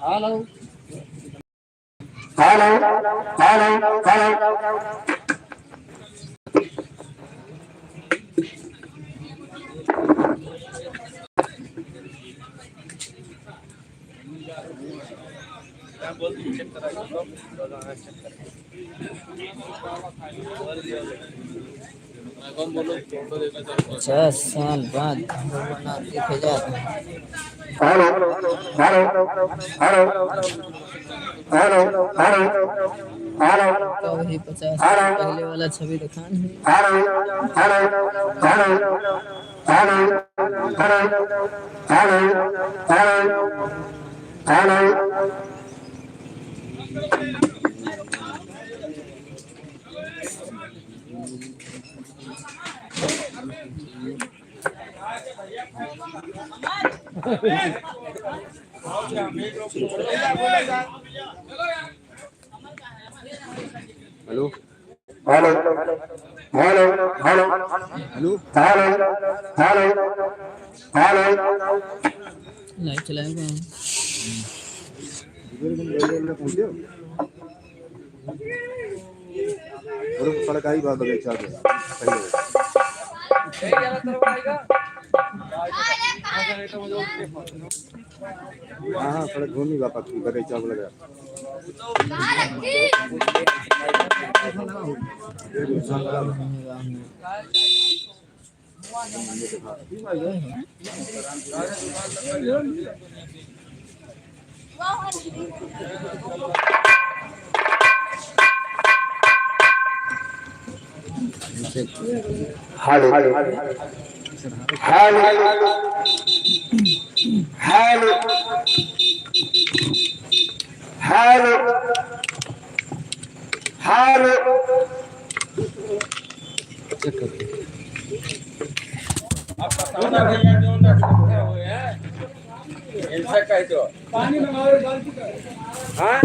Hello hello hello hello. पचास साल बाद भगवान देखे जाते हैं। Hello hello hello hello hello hello तो वही 50 साल हेलो पहले वाला छवि दिखान है। Hello hello hello hello hello hello hello hello. Hello hello hello hello hello. Hello hello hello. Light चलाएगा। पहुंचे और सड़क आई बात बगैचा हाँ सड़क घूमी बापा बगैचा लगा hello hello hello hello hello hello. पानी मंगाओ बाल्टी का। हाँ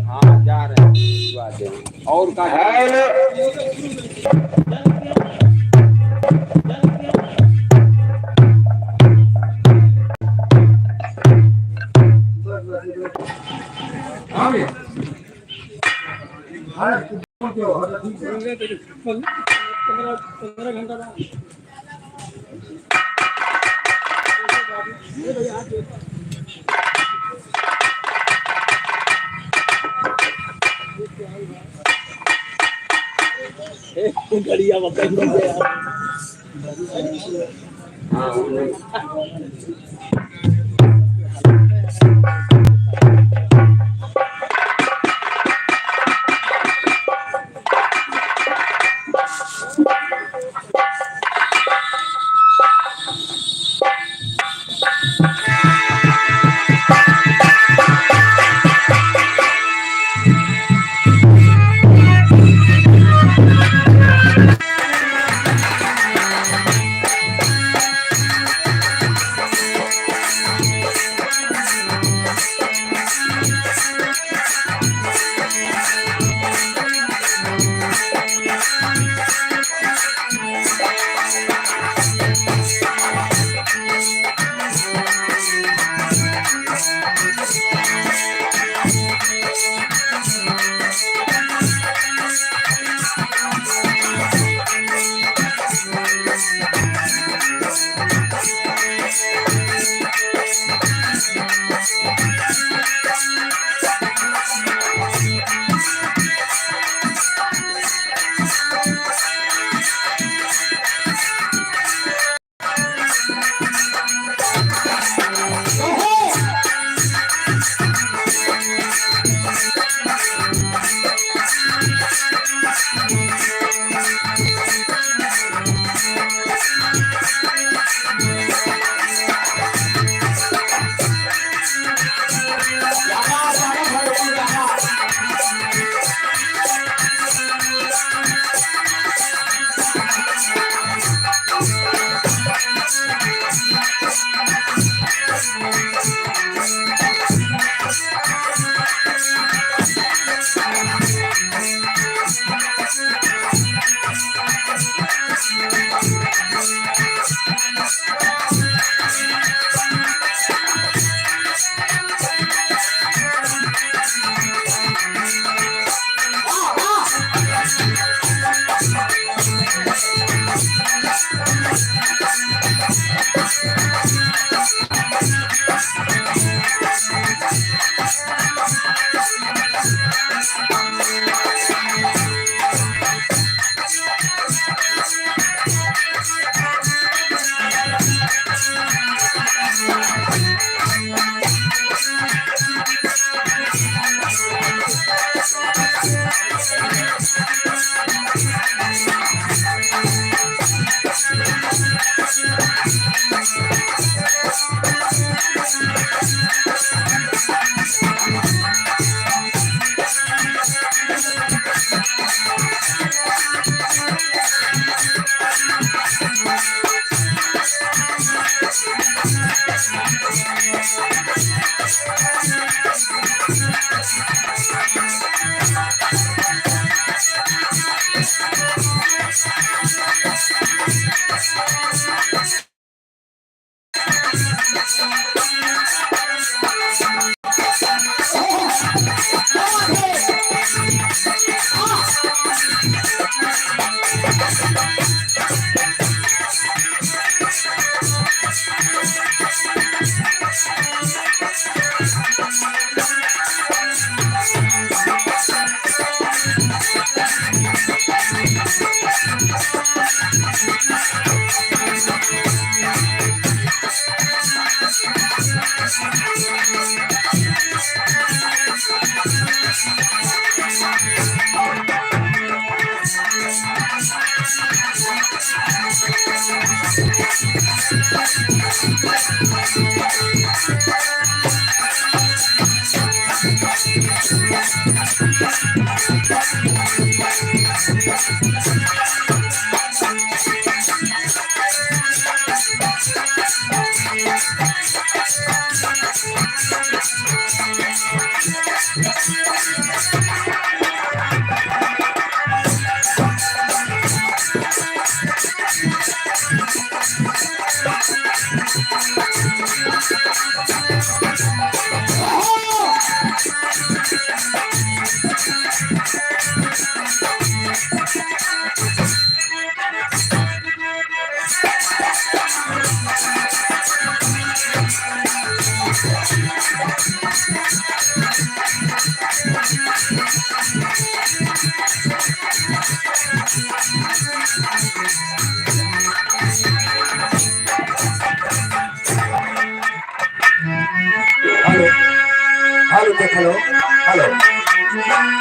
हाँ जा रहे हैं और का हेलो पंद्रह घंटा गड़िया हेलो हेलो देख हेलो हेलो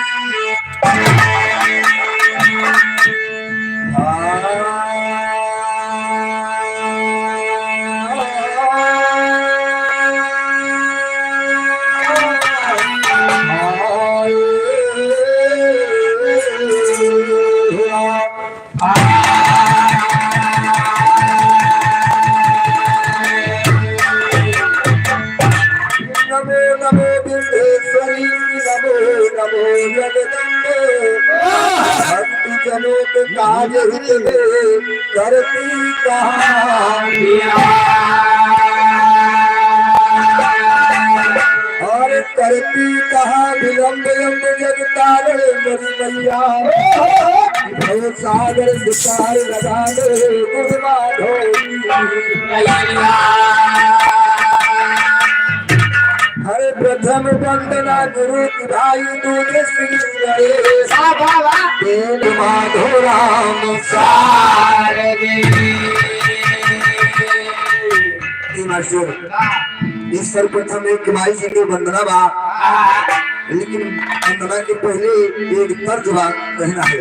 नमो नमो विश्वेश्वरी नमो नमो जगदम्बे भक्ति जनों के काज हित में करती कहानियां और करती कहा विलंब यम जगतारे मरी मैया भव सागर सितार लगा दे गुरुमा ढोली हरे प्रथम वंदना गुरु की भाई दूजे श्री गणेश तेल माधो राम इस सर्वप्रथम एक माई जी के वंदना बा लेकिन वंदना के पहले एक तर्ज बा कहना है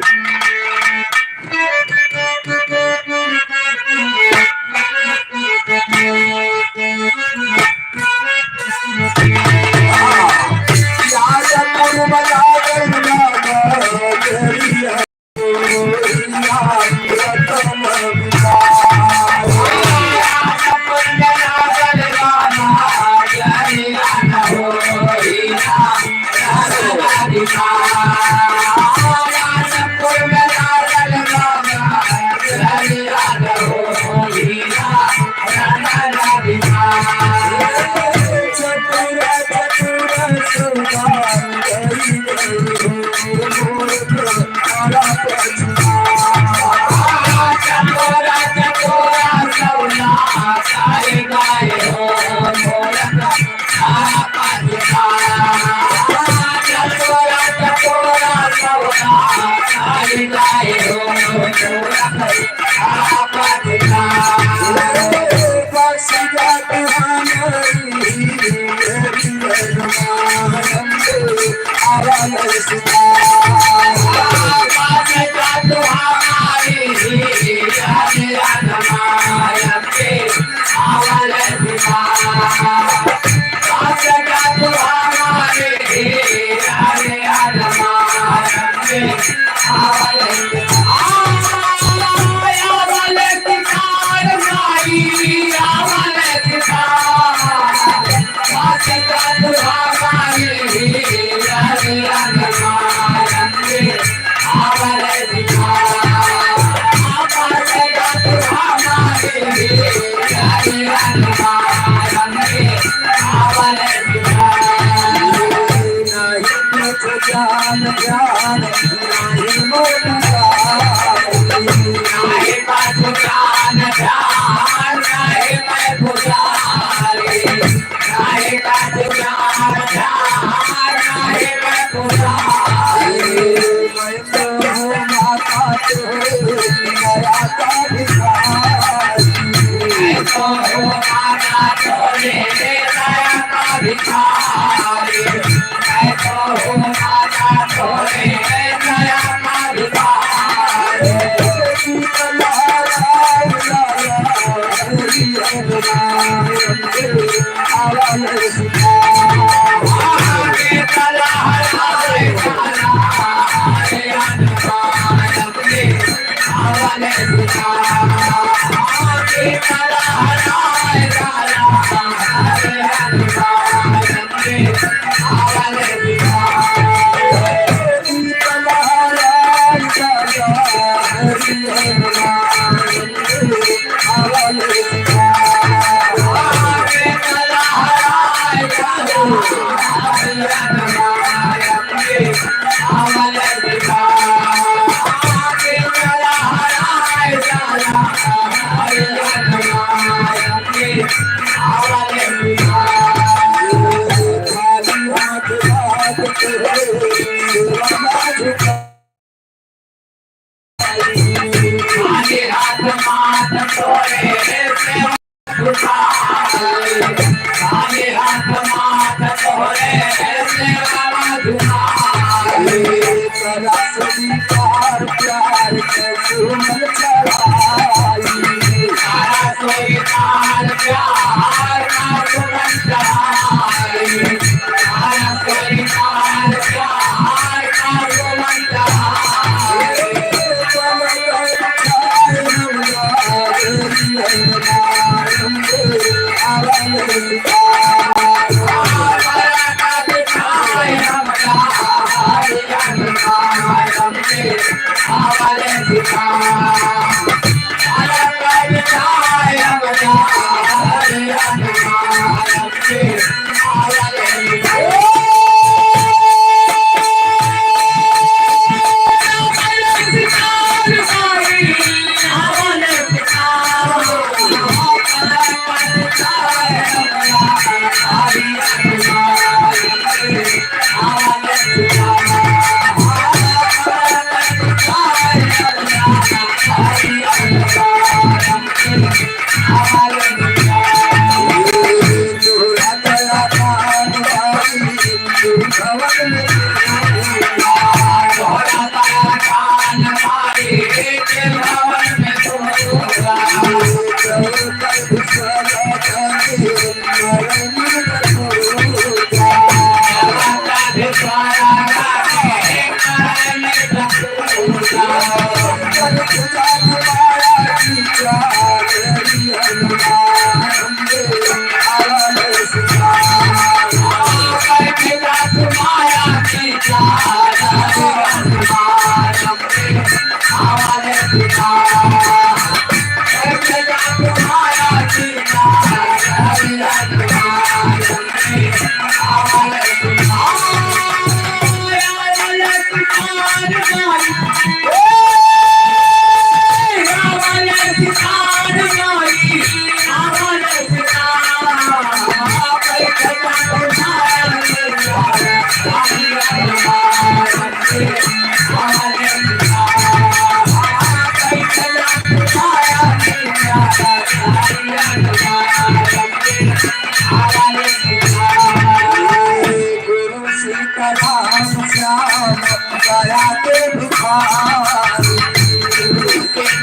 काया के भिखारी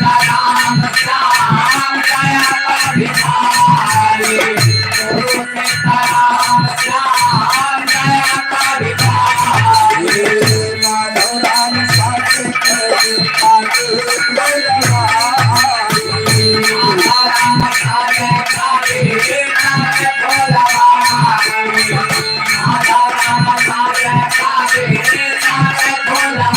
राम श्याम काया का भिखारी राम श्याम काया का भिखारी माधव राम साथे करी काके बलवारी राम साथे करी काके बलवारी राम साथे करी काके बलवारी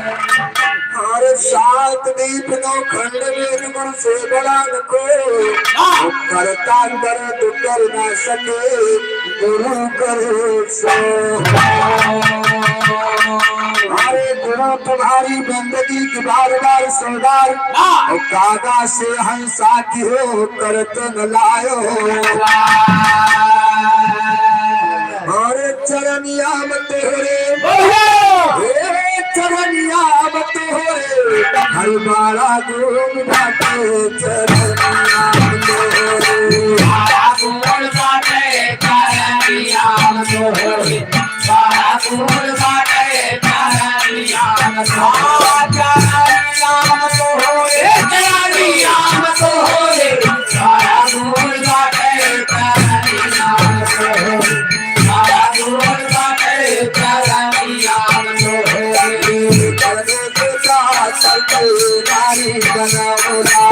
हमारे सात दीप नौ खंड में गुरु से बड़ा को करता दर्द कर ना सके गुरु करो सो हमारे गुरु तुम्हारी बंदगी की बार बार सरदार और कागा से हंसा की हो करते न लायो हमारे चरनिया मत हो रे चरनिया मत हो रे हर बारा गुण बाटे चरनिया मत हो रे गुण बाटे चरनिया मत हो रे गुण बाटे चरनिया मत हो चरनिया मत हो रे चरनिया मत हो रे गुण बाटे चरनिया मत हो रे गुण बाटे चरनिया मत हो नारी बनावला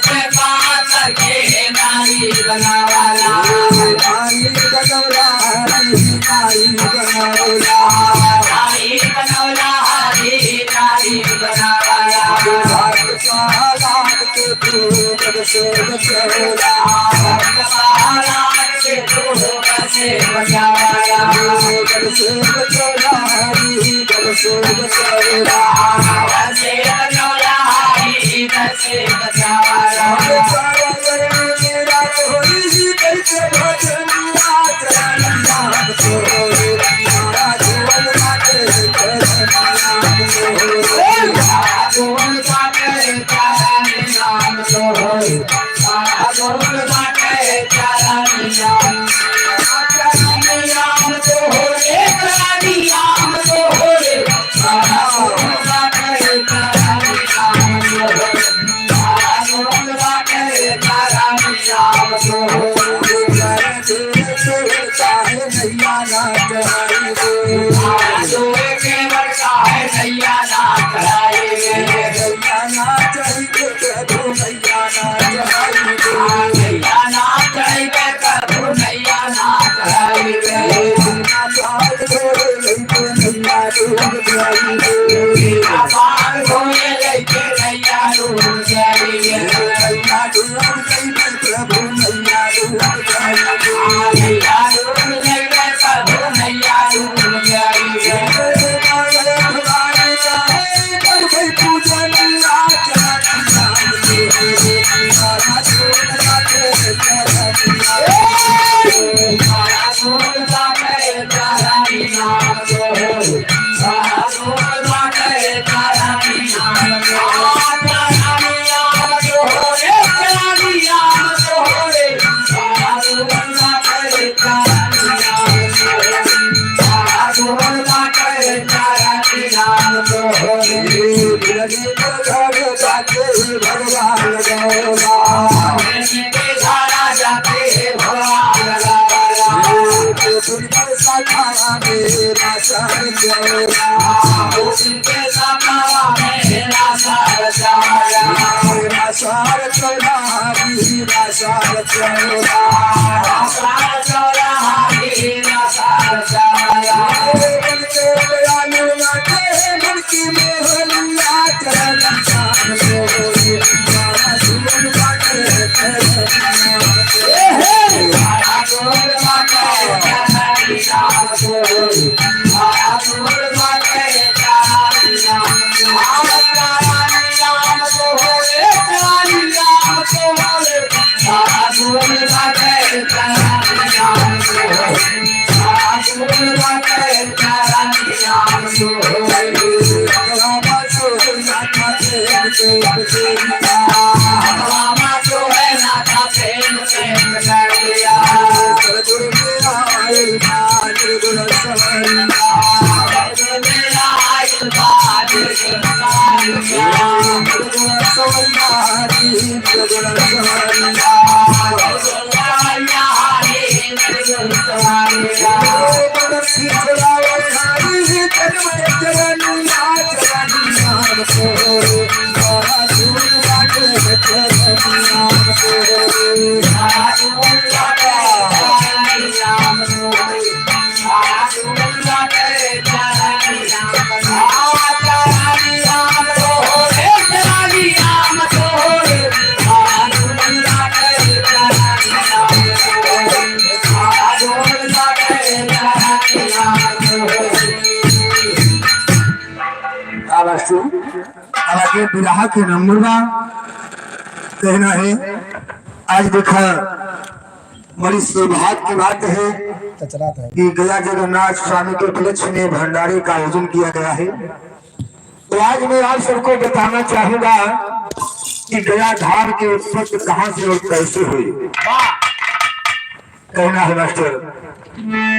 से बात के नारी बनावाला नारी बनवला नारी बनवला नारी बनवला नारी बनावाला भारत महाराज के पूरब से बचवला महाराज के पूरब से बचावाला गल से बचवला गल से बचवला से बनवला से बचावाला मेरा होली कैसे भजनिया चरनिया तो हमारा जीवन माते चरनिया गुण बाटे चरनिया मत हो रे गुण बाटे चरनिया चरनिया मत हो रे चरनिया मत हो रे गुण बाटे चरनिया मत हो रे गुण बाटे चरनिया मत हो चाहे नैया ना चढ़ाई दे जोए के वर्षा है नैया ना चढ़ाए नैया ना चढ़ी के प्रभु नैया ना चढ़ाई दे नैया ना चढ़े प्रभु नैया ना चढ़ाए बिना बाल छोड़े लैके नैया डूब जाई दे बाल धोए लेके नैया डूब जाएंगे नैया डूब गई प्रभु नैया डूब जाई दे नैया डूब जाएंगे प्रभु नैया डूब जाएंगे भगवान खाया मेरा सर मेरा सार चौला आगे बिरहा के नंबर बा कहना है। आज देखा बड़ी सौभाग्य की बात है कि गया जगन्नाथ स्वामी के उपलक्ष्य में भंडारे का आयोजन किया गया है। तो आज मैं आप सबको बताना चाहूंगा कि गया धाम की उत्पत्ति कहां से और कैसे हुई। कहना है मास्टर।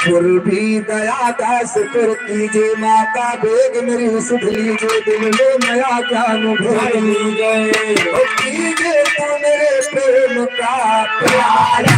पूर्वी दया दास कर कीजिए माता बेग मेरी सुध लीजिए दिल में नया ज्ञान भोग लीजिए कीजिए तो मेरे प्रेम का प्यारा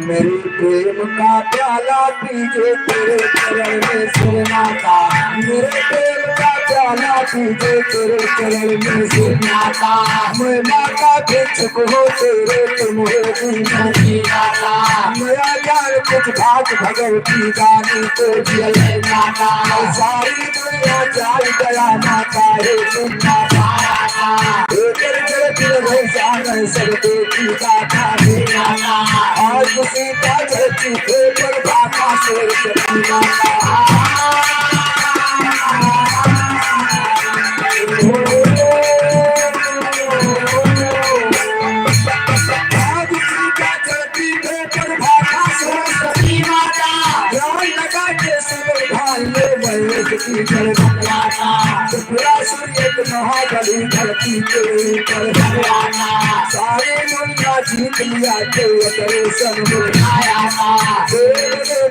मेरी प्रेम का प्याला पीजे तेरे चरण में सुरनाता मेरे प्रेम का प्याला पीजे तेरे चरण में सुरनाता मैं माता भिक्षुक हो तेरे तुम हो नाता मेरा ज्ञान कुछ भाग भगवती गानी को जल नाता सारी दुनिया चाल गया माता है तुम माता सब देखी गाता है आज सीता धरती पर भाका से महाबली धरती के ऊपर सारे दुनिया जीत लिया के दर्शन बुलाया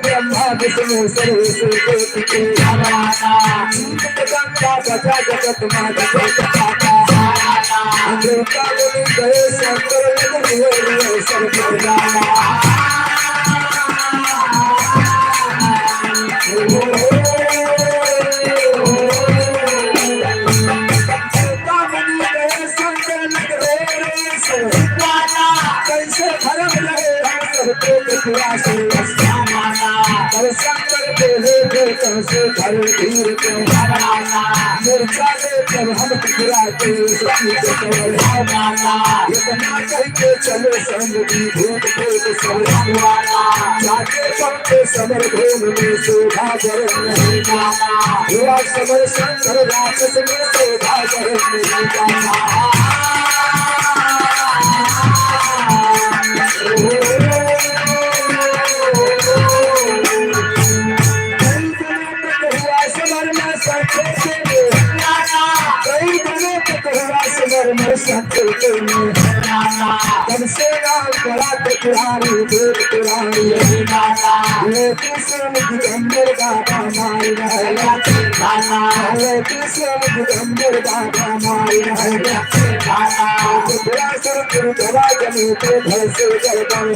ब्रह्मा विष्णु सर्वेश के गंगा बचा जगत माता देवता बोले गए शंकर सब से घर धीर के मिर्चा लेकर हम गिराते इतना कह के चलो संग की भूत भूत जाके पड़ते समर भूम में शोभा जरन नहीं जाना हुआ समर शंकर राक्षस में शोभा जरन नहीं जाना संकेत में जब से नाम पड़ा पुरानी देव पुरानी ये कृष्ण दिगंबर बाबा माई रहेगा ये कृष्ण दिगंबर बाबा माई रहेगा बड़ा सर गुरु दवा जमी पे घर से गर्दन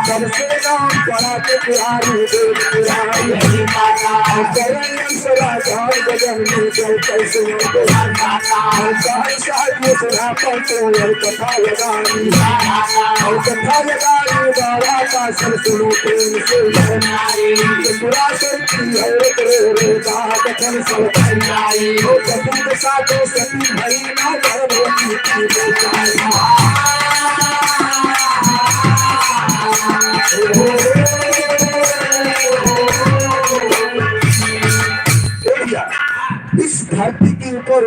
जब से नाम पड़ा पुरानी देव पुरानी सरा जान गजन में जल कैसे कथा लगानी बाबा का सब सुनो प्रेम से बुरा करती है रे कथन सब कथन के साथ सती भई ना गर्भवती इस धरती के ऊपर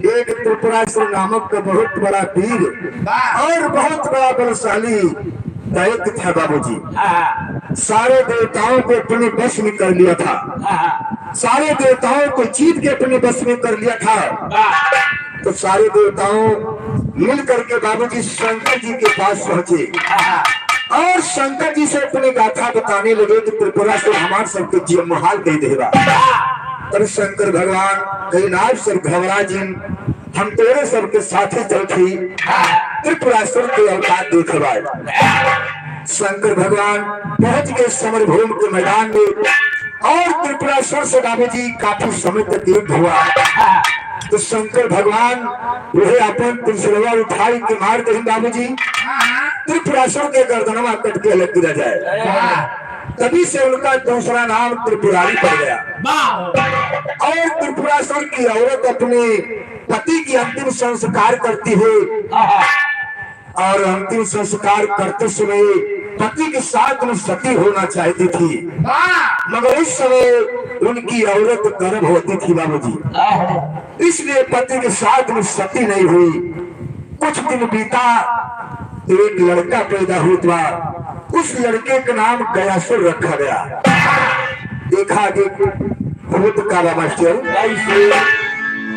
एक त्रिपुरासुर नामक का बहुत बड़ा वीर और बहुत बड़ा बलशाली दैत्य था बाबूजी। सारे देवताओं को अपने बस में कर लिया था, सारे देवताओं को जीत के अपने बस में कर लिया था। तो सारे देवताओं मिल करके बाबूजी शंकर जी के पास पहुंचे और शंकर जी से अपनी गाथा बताने लगे कि त्रिपुरासुर हमारे सबके जीव मुहाल कह देगा। तब शंकर भगवान कहीं नाथ सब घबरा जी हम तेरे सबके साथे चलती त्रिपुरासुर के अवतार देखवाए। शंकर भगवान पहुंच गए समर भूमि के मैदान में और त्रिपुरासुर से बाबूजी काफी समय तक युद्ध हुआ। तो शंकर भगवान वह अपन त्रिशूलवा उठाई के मार दे बाबूजी त्रिपुरासुर के गर्दनवा कट के अलग गिरा जाए। तभी से उनका दूसरा नाम त्रिपुरारी पड़ गया। और त्रिपुरासुर की औरत अपने पति की अंतिम संस्कार करती है और अंतिम संस्कार करते समय पति के साथ में सती होना चाहती थी, मगर उस समय उनकी औरत गर्भ होती थी बाबूजी, इसलिए पति के साथ में सती नहीं हुई। कुछ दिन बीता तो एक लड़का पैदा हुआ, उस लड़के का नाम गयासुर रखा गया। देखा कि भूत का मास्टर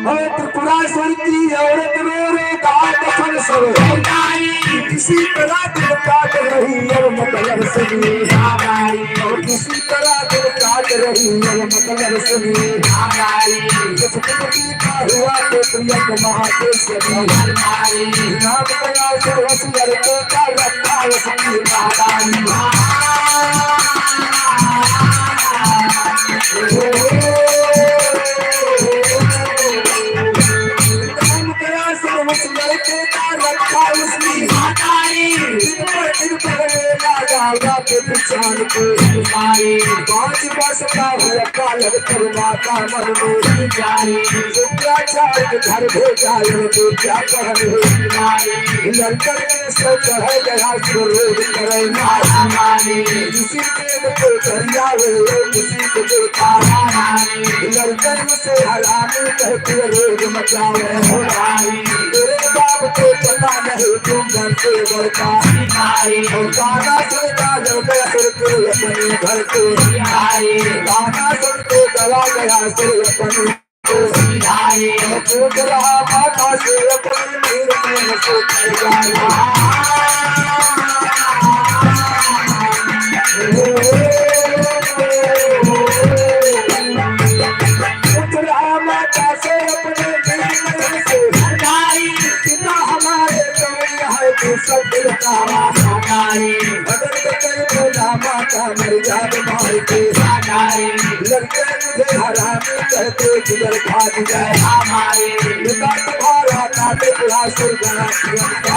त्रिपुरासुर की औरत मेरे दांत फल सब किसी तरह दिल काट रही और मतलब सुनी और किसी तरह दिल काट रही और मतलब सुनी का हुआ तो प्रियक महादेव से नाम गयासुर उस लड़के का रखा उसकी पांच वर्ष का हुआ कालक कर माता मन में शुक्राचार्य घर भेजा क्या कहने लड़कर में सो कहे गया रोग करे किसी प्रेम को दरिया किसी को देखा लड़कर से हरामी कहते रोग मचावे तेरे बाप को पता नहीं तुम घर से बढ़ता और गाना सुनता जब गया सुर को अपने घर को गाना सुन को गवा गया सुर अपने पूछ रहा माता से अपने नीर में सो माता से अपने हमारे माता मर जाए मार के लड़के मुझे हरामी कहते जिगर भाग जाए पिता तुम्हारा काटे पुरासुर गया पिता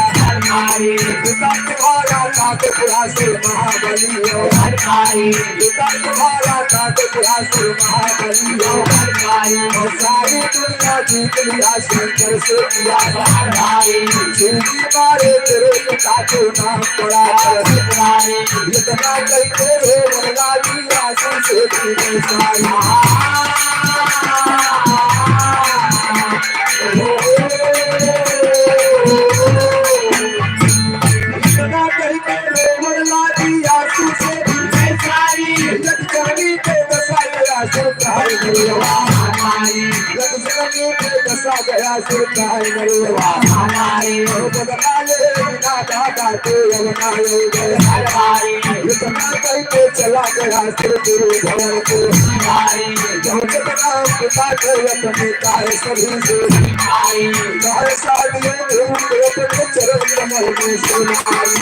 तुम्हारा काटे पुरासुर महाबली पिता तुम्हारा काटे पुरासुर महाबली और सारी दुनिया जीत लिया शंकर से किया जिनकी मारे तेरे पिता को नाम पड़ा इतना करते हो बंगा की आसन से इतना करके बंगा की आंसू से लक्ष्मणी के दशा गया सुर काहे मरेवा बदला ले बिना दादा के अवनायो गए इतना कह के चला गया सुर गुरु भवन को जहाँ पिता के अपने काहे सभी से काहे साधु अपने चरण कमल में सुनाई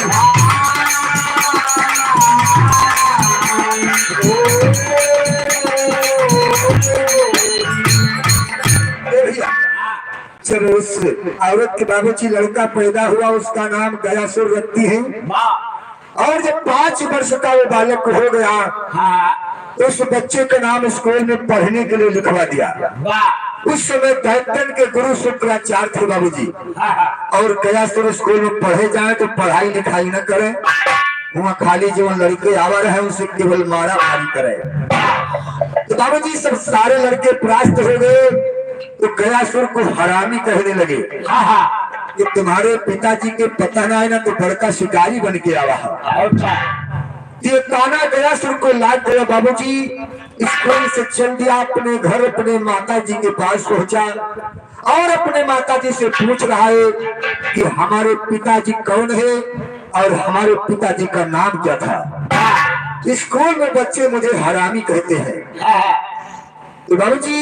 चलो उस औरत के बाबूजी लड़का पैदा हुआ, उसका नाम गयासुर रखती है। और जब 5 वर्ष का वो बालक हो गया तो उस बच्चे का नाम स्कूल में पढ़ने के लिए लिखवा दिया। उस समय दैत्यन के गुरु शुक्राचार्य थे बाबूजी, और गयासुर स्कूल में पढ़े जाए तो पढ़ाई लिखाई न करे, वहाँ खाली जो लड़के आवा रहे उसे केवल मारा मारी करे। तो बाबूजी सब सारे लड़के परास्त हो गए तो गयासुर को हरामी कहने लगे कि तुम्हारे पिताजी के पता ना है ना तो बड़का शिकारी बन के आवा है। ये ताना गयासुर को लाद दिया बाबूजी, स्कूल से चल दिया अपने घर, अपने माता जी के पास पहुंचा और अपने माता जी से पूछ रहा है कि हमारे पिताजी कौन है और हमारे पिताजी का नाम क्या था। स्कूल में बच्चे मुझे हरामी कहते हैं। तो बाबूजी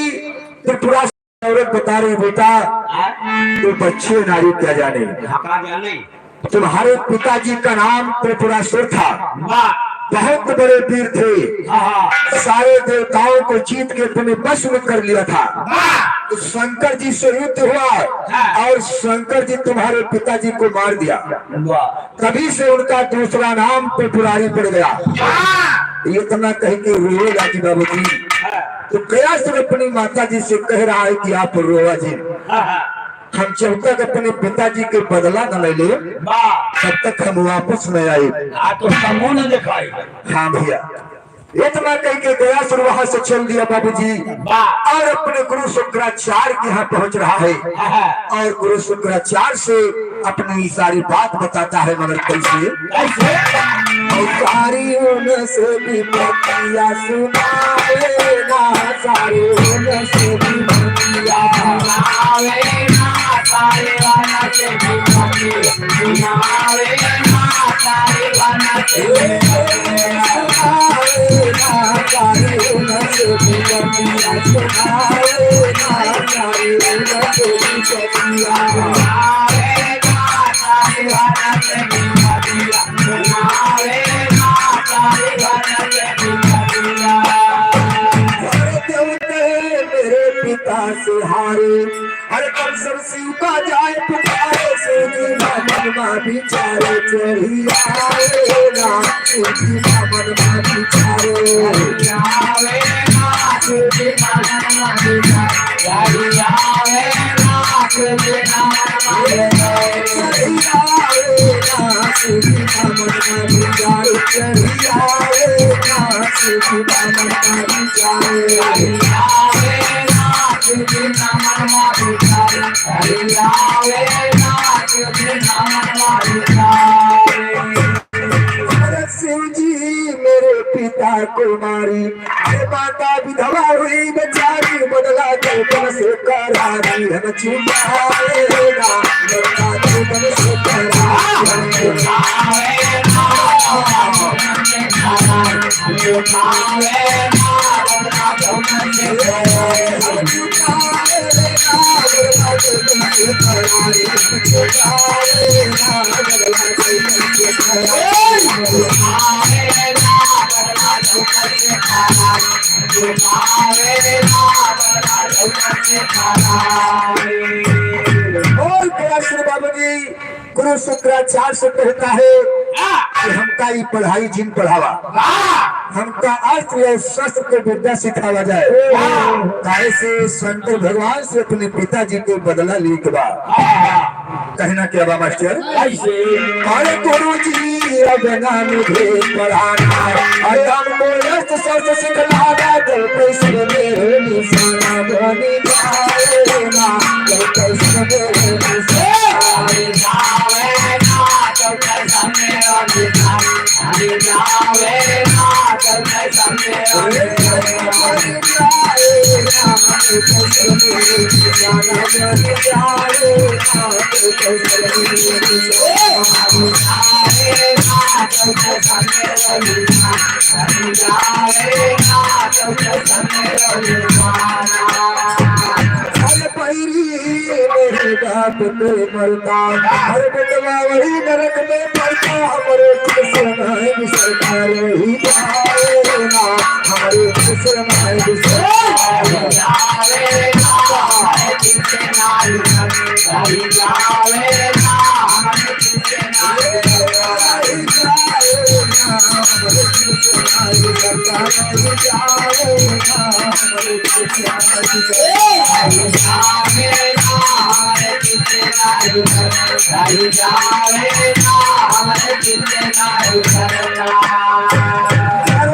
तो पूरा औरत बता रही बेटा तो बच्चे नारी क्या जाने, तुम्हारे पिताजी का नाम त्रिपुरासुर था, बहुत बड़े वीर थे, सारे देवताओं को जीत के तुम्हें बस में कर लिया था। तो शंकर जी से युद्ध हुआ और शंकर जी तुम्हारे पिताजी को मार दिया, तभी से उनका दूसरा नाम त्रिपुरारी पड़ गया। इतना कह के रोए लागी बाबूजी। तो गयासुर अपनी माता जी से कह रहा है कि आप रोवा जी, हम जब तक अपने पिताजी के बदला न ले ले तब तक हम वापस न आए। हाँ भैया, इतना कह के गयासुर वहां से चल दिया बाबूजी और अपने गुरु शुक्राचार्य के यहाँ पहुंच रहा है और गुरु शुक्राचार्य से अपनी सारी बात बताता है। मगर कैसे सारी से भी बतिया सुनावे ना, सारी से भी बतिया सुनावे ना, सारे वाला से भी बतिया सुनावे ना, सारे वाला से भी बतिया सुनावे ना, सारे वाला से भी बतिया सुनावे ना, सारे वाला से भी बतिया सुनावे ना, सारे वाला से भी बतिया सुनावे ना, सारे वाला से भी बतिया। मेरे पिता से हारे हर कल सब शिव का जाए पुकारे से मनमा बिचारे चढ़ी आवे ना, मनमा बिचारे आवे ना, मनमा बिचारे आवे ना, शिव जी मेरे पिता को मारी, माता विधवा हुई बेचारी, बदला चौपन से करारी, हम छुपाएगा बदला चौपन से करारी, बाबूजी गुरु शुक्राचार्य से कहता है कि हमका ये पढ़ाई जिन पढ़ावा, हमका अर्थ या शास्त्र के विद्या सिखावा जाए, काहे से शंकर भगवान से अपने पिताजी को बदला ले के बाद कहना क्या बा मास्टर, अरे गुरु जी अब नाम भेद पढ़ाना और हमको अर्थ शास्त्र सिखलाना, कल कैसे मेरे निशाना बनी जाएगा, कल कैसे मेरे निशाना जाएगा, कल कैसे मेरा निशाना जाएगा, कल कैसे मेरा निशाना मरता हर बेटवा वही नरक में पड़ता हमारे कृष्ण सरकार वही जाएगा हमारे कृष्ण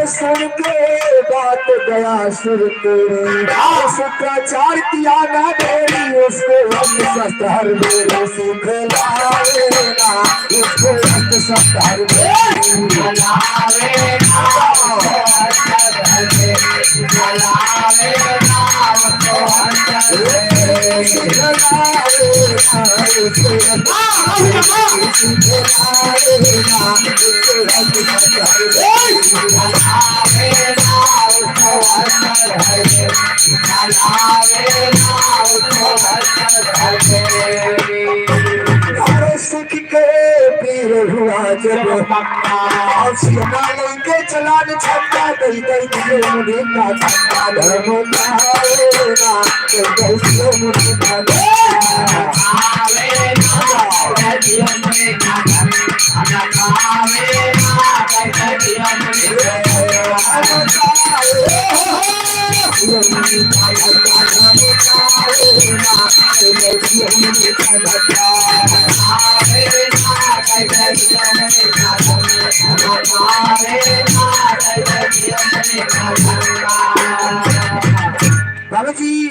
सुन के बात गया सुर तेरे शुक्राचार किया ना मेरी उसको वक्त सत्तर मेरे सीख लाएगा उसको वक्त सत्तर सुख के पीर हुआ जब के चलान छक्का दई दई दियो मुझे का छक्का धर्म पाएगा दई दियो मुझे का बाबू जी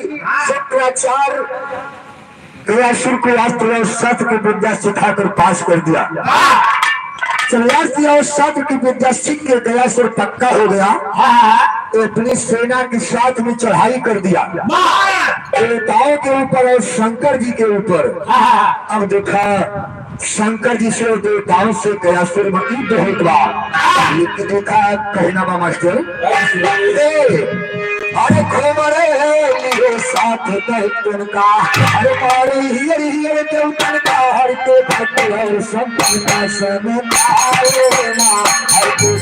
शुक्राचार गयासुर को अस्त्र और शस्त्र की विद्या सिखाकर पास कर दिया चलियास्त्र और शस्त्र की विद्या सीख के गयासुर पक्का हो गया तो अपनी सेना के साथ में चढ़ाई कर दिया देवताओं के ऊपर और शंकर जी के ऊपर अब देखा शंकर जी से और देवताओं से गयासुर में युद्ध होता देखा कहना बा मास्टर अरे घूमरे लिए साथ दैतन का अरे मारे हियर हियर देवतन का हर के भक्त और सब का समझाएगा हर को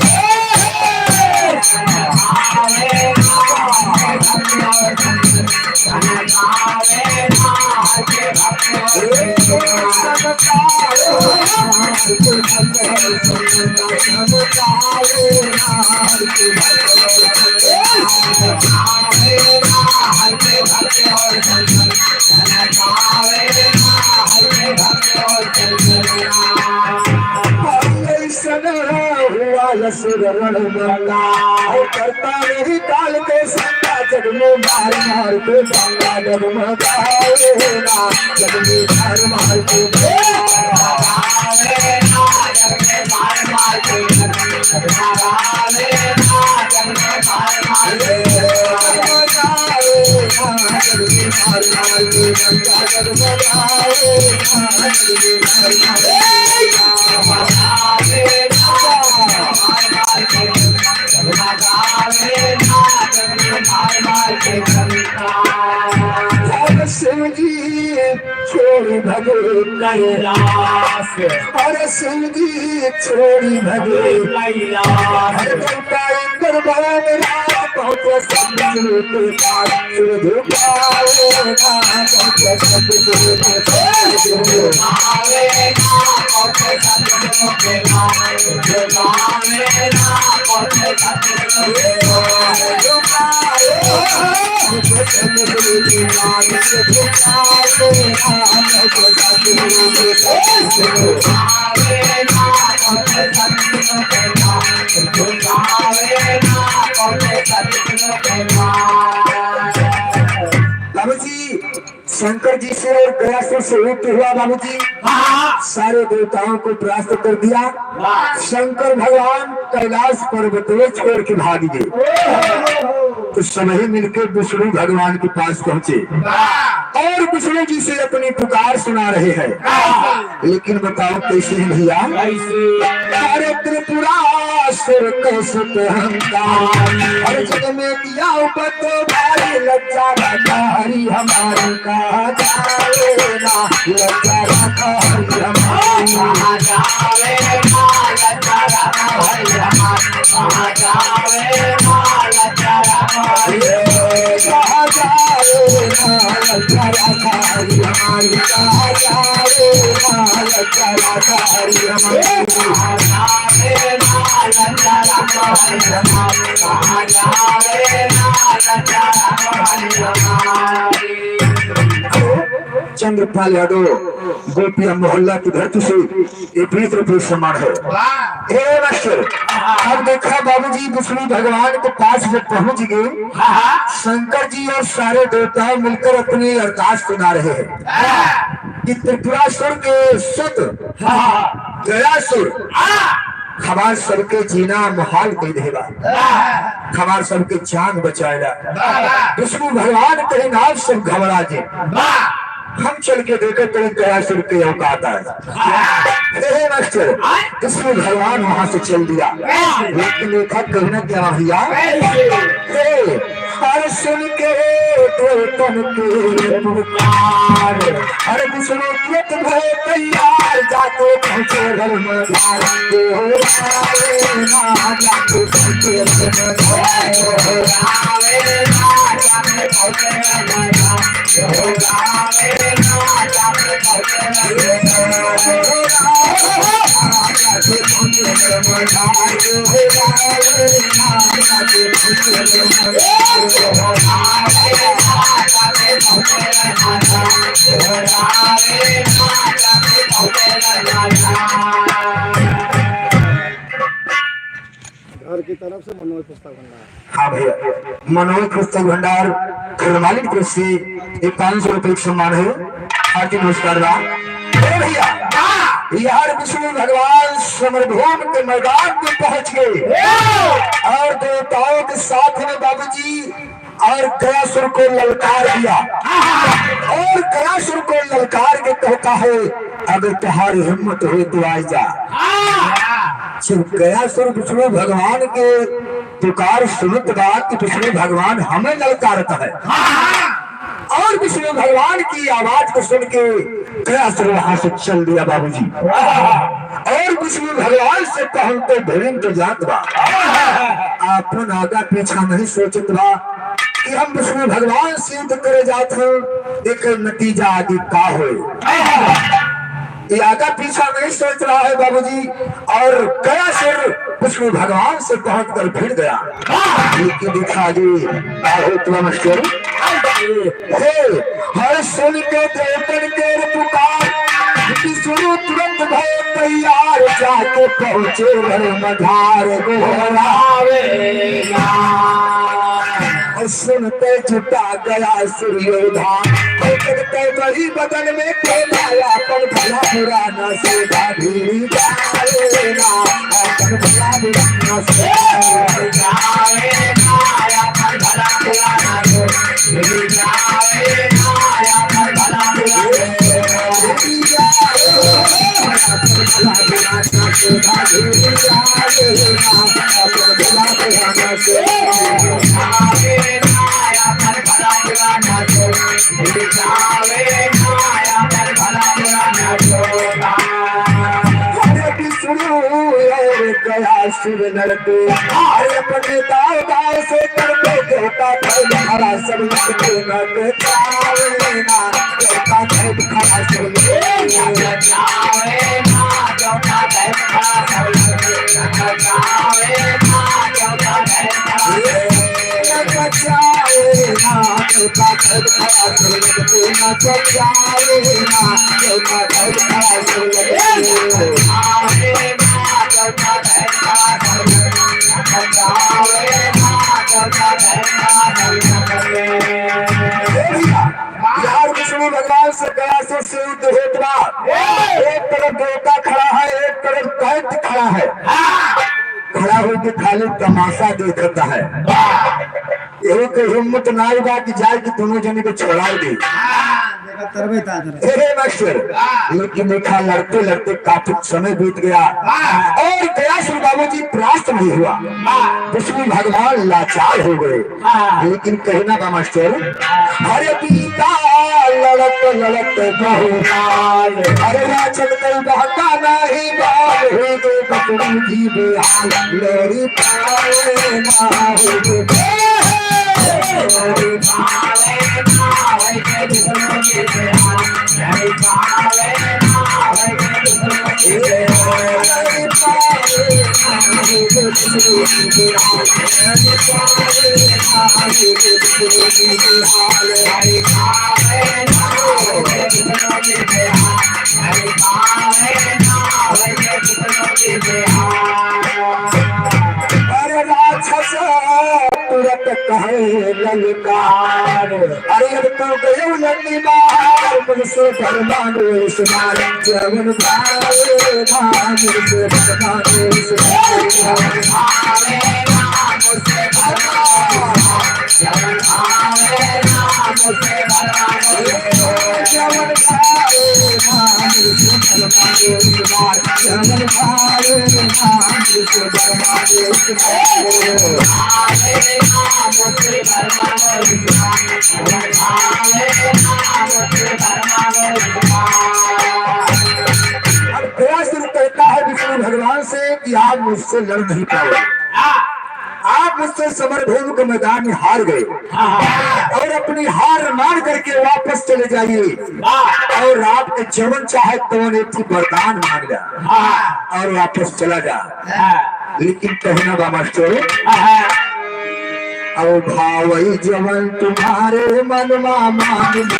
रण करता नहीं काल के संगा जग में मार मार के गंगा डगमगाएगा जग में मार मार के शिव जी छोड़ी भगे कैलाश अरे शिव जी छोड़ी भगे कैलाश दरबार मेरा बहुत सब के पास बाबू जी शंकर जी से और गयासुर से युद्ध हुआ बाबू जी सारे देवताओं को परास्त कर दिया शंकर भगवान कैलाश पर्वत में छोड़ के भाग गए तो सभी मिलकर विष्णु भगवान के पास पहुंचे और विष्णु जी से अपनी पुकार सुना रहे हैं। लेकिन बताओ कैसे है भैया? अरे त्रिपुरासुर कैसे हर जग में दिया तो भारी लज्जा रखा हरि हमारी कहा जाए ना, लज्जा रखा हरि हमारी कहा जाए ना, लज्जा रखा हरि हमारी कहा जाए ना, लज्जा रखा कहा जाए ना, लज्जा रखा हरि हमारी कहा जाए ना, लज्जा रखा हरि हमारी कहा जाए ना, लज्जा रखा हरि हमारी कहा जाए ना, लज्जा रखा हरि हमारी। चंद्रपाल यादव गोपिया मोहल्ला की धरती से ये 20 रुपये सम्मान है। हे मास्टर, अब देखा बाबूजी विष्णु भगवान के पास जब पहुंच गए, शंकर जी और सारे देवताएं मिलकर अपनी अरदास सुना रहे हैं कि त्रिपुरासुर के सुत गयासुर हमार सबके जीना मुहाल कर देगा, हमार सबके जान बचाएगा। विष्णु भगवान कहीं नाम से घबरा जे, हम चल के देखे तो गयासुर के औकात है मास्टर। विष्णु भगवान वहां से चल दिया, लेकिन देखा कहना क्या भैया? हर सुन के देवतन के पुकार, हर विष्णु तुरंत भय तैयार, जाके पहुंचे घर मधार हो ना, जाके पहुंचे घर मधार हो ना, जाके पहुंचे घर मधार हो ना, जाके पहुंचे घर मधार हो ना, जाके पहुंचे घर मधार हो ना, घर की तरफ से मनोज पुस्तक भंडार। हाँ भैया, मनोज पुस्तक भंडार खरमालिक तरफ से एक 500 रुपये सम्मान है। हार्दिक नमस्कार भैया। यार विष्णु भगवान समरभूमि के मैदान में पहुंच गए और देवताओं के साथ में बाबूजी और गयासुर को ललकार दिया और गयासुर को ललकार के कहता है अगर तुम्हारी हिम्मत हो तो आ जा। जब गयासुर विष्णु भगवान के पुकार सुनत बात कि विष्णु भगवान हमें ललकारता है और विष्णु भगवान की आवाज को सुन के गयासुर वहां से चल दिया बाबूजी। और विष्णु भगवान से कहते भिड़न तो जात बा, आपन आगा पीछा नहीं सोचत बा कि हम विष्णु भगवान से युद्ध करे जात हैं, एक नतीजा आगे का हो। ये आगा पीछा नहीं सोच रहा है बाबूजी और गयासुर विष्णु भगवान से पहुंच कर भिड़ गया। लेकिन दिखा दी मास्टर हर सुन के देवतन के पुकार, विष्णु तुरंत भय तैयार, जाके पहुंचे घर मधार सुनते जुटा गया सूर्योधा, बड़ी बदन में खेलाया पर भला बुरा न सीधा भी जाएगा, अपन भला बुरा न सीधा जाएगा, अपन भला बुरा न सीधा जाएगा, अपन भला बुरा न सीधा गयासुर लड़ते अपने दाव दाव से करते देवता खड़ा सब लड़ते लड़ते जावेना, देवता खड़ा सब लड़ते जावेना, देवता खड़ा सब लड़ते जावेना, देवता खड़ा जावेना, देवता खड़ा सब लड़ते जावेना, देवता खड़ा सब लड़ते यार विष्णु भगवान से गयासुर से युद्ध होता, एक तरफ देवता खड़ा है, एक तरफ दैत्य खड़ा है, खड़ा होकर खाली तमाशा देखता है। एहो के हिम्मत ना होगा कि जाए कि दोनों जने को छोड़ा दे। देखा तरबे ता तरह अरे मास्टर, लेकिन देखा लड़ते लड़ते काफी समय बीत गया और गया श्री बाबू जी प्राप्त नहीं हुआ। विष्णु भगवान लाचार हो गए। लेकिन कहना का मास्टर, अरे पिता लड़त लड़त बहुकाल, अरे राजन कई बहता नहीं बाल हो गए बकरी जी बेहाल, लड़ी पाए ना हो गए तुरंत कहे ललकार, अरे अब तो गयो लल्ली मार मुझसे भरमानो सुनार, जवन भावे ना मुझसे भरमानो सुनार, जवन भावे ना मुझसे भरमानो, जवन भावे ना मुझसे भरमानो, जवन भावे ना मुझसे भरमानो सुनार, जवन भावे ना मुझसे भरमानो सुनार। कहता है विष्णु भगवान से कि आप मुझसे लड़ नहीं पाओगे, आप मुझसे समरभूमि के मैदान में हार गए और अपनी हार मान करके वापस चले जाइए और आपके जवन चाहे तवन एक वरदान मांग जा और वापस चला जा। लेकिन कहना बा मास्टर, और भावई जवन तुम्हारे मन मान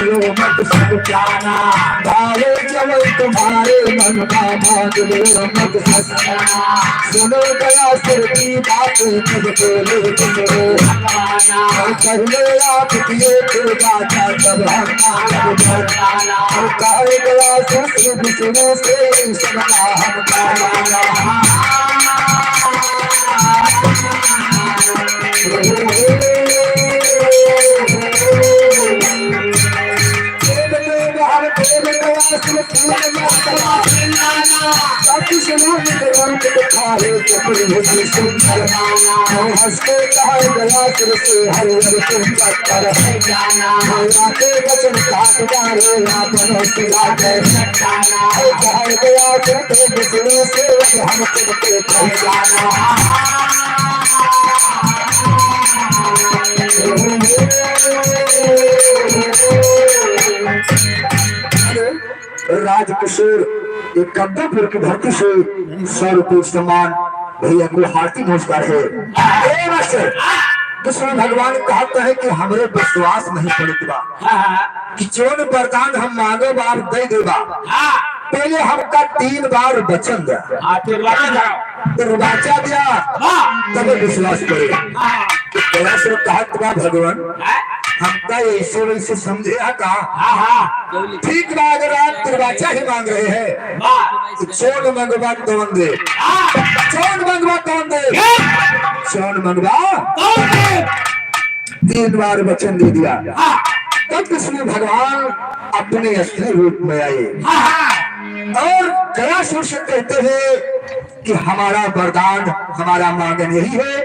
लो मत सब जाना, भावे जवन तुम्हारे मन मान लो मत सब जाना, सुनो गया सिर की बात खुद बोले तुमरे हमाना, पहले आप किए थे बाता तब हम जाना, कहे गया सुन सुनो से सुना हम गाना। हंसते कहा गया से हर तुम पत्थर है जाना, वचन काट डाले आपनों से लागे जाना, कहा गया तो बिजली से हम तुमके कह जाना। राजकिशोर एक कब्जापुर की धरती से 100 रुपये सम्मान भैया को हार्दिक नमस्कार है। विष्णु भगवान कहते हैं कि हमरे विश्वास नहीं पड़ता कि जोन वरदान हम मांगे आप दे देगा, पहले हमका 3 बार वचन दरवाजा दिया तब विश्वास करे। कहा भगवान हमका ऐसे वैसे समझे का ठीक बा, अगर आप दरवाजा ही मांग रहे हैं तो चोन मंगवा कौन दे, चोन मंगवा कौन दे, चोन मंगवा 3 बार वचन दे दिया। तब विष्णु भगवान अपने असली रूप में आए और गयासुर से कहते हैं कि हमारा वरदान हमारा मांगन यही है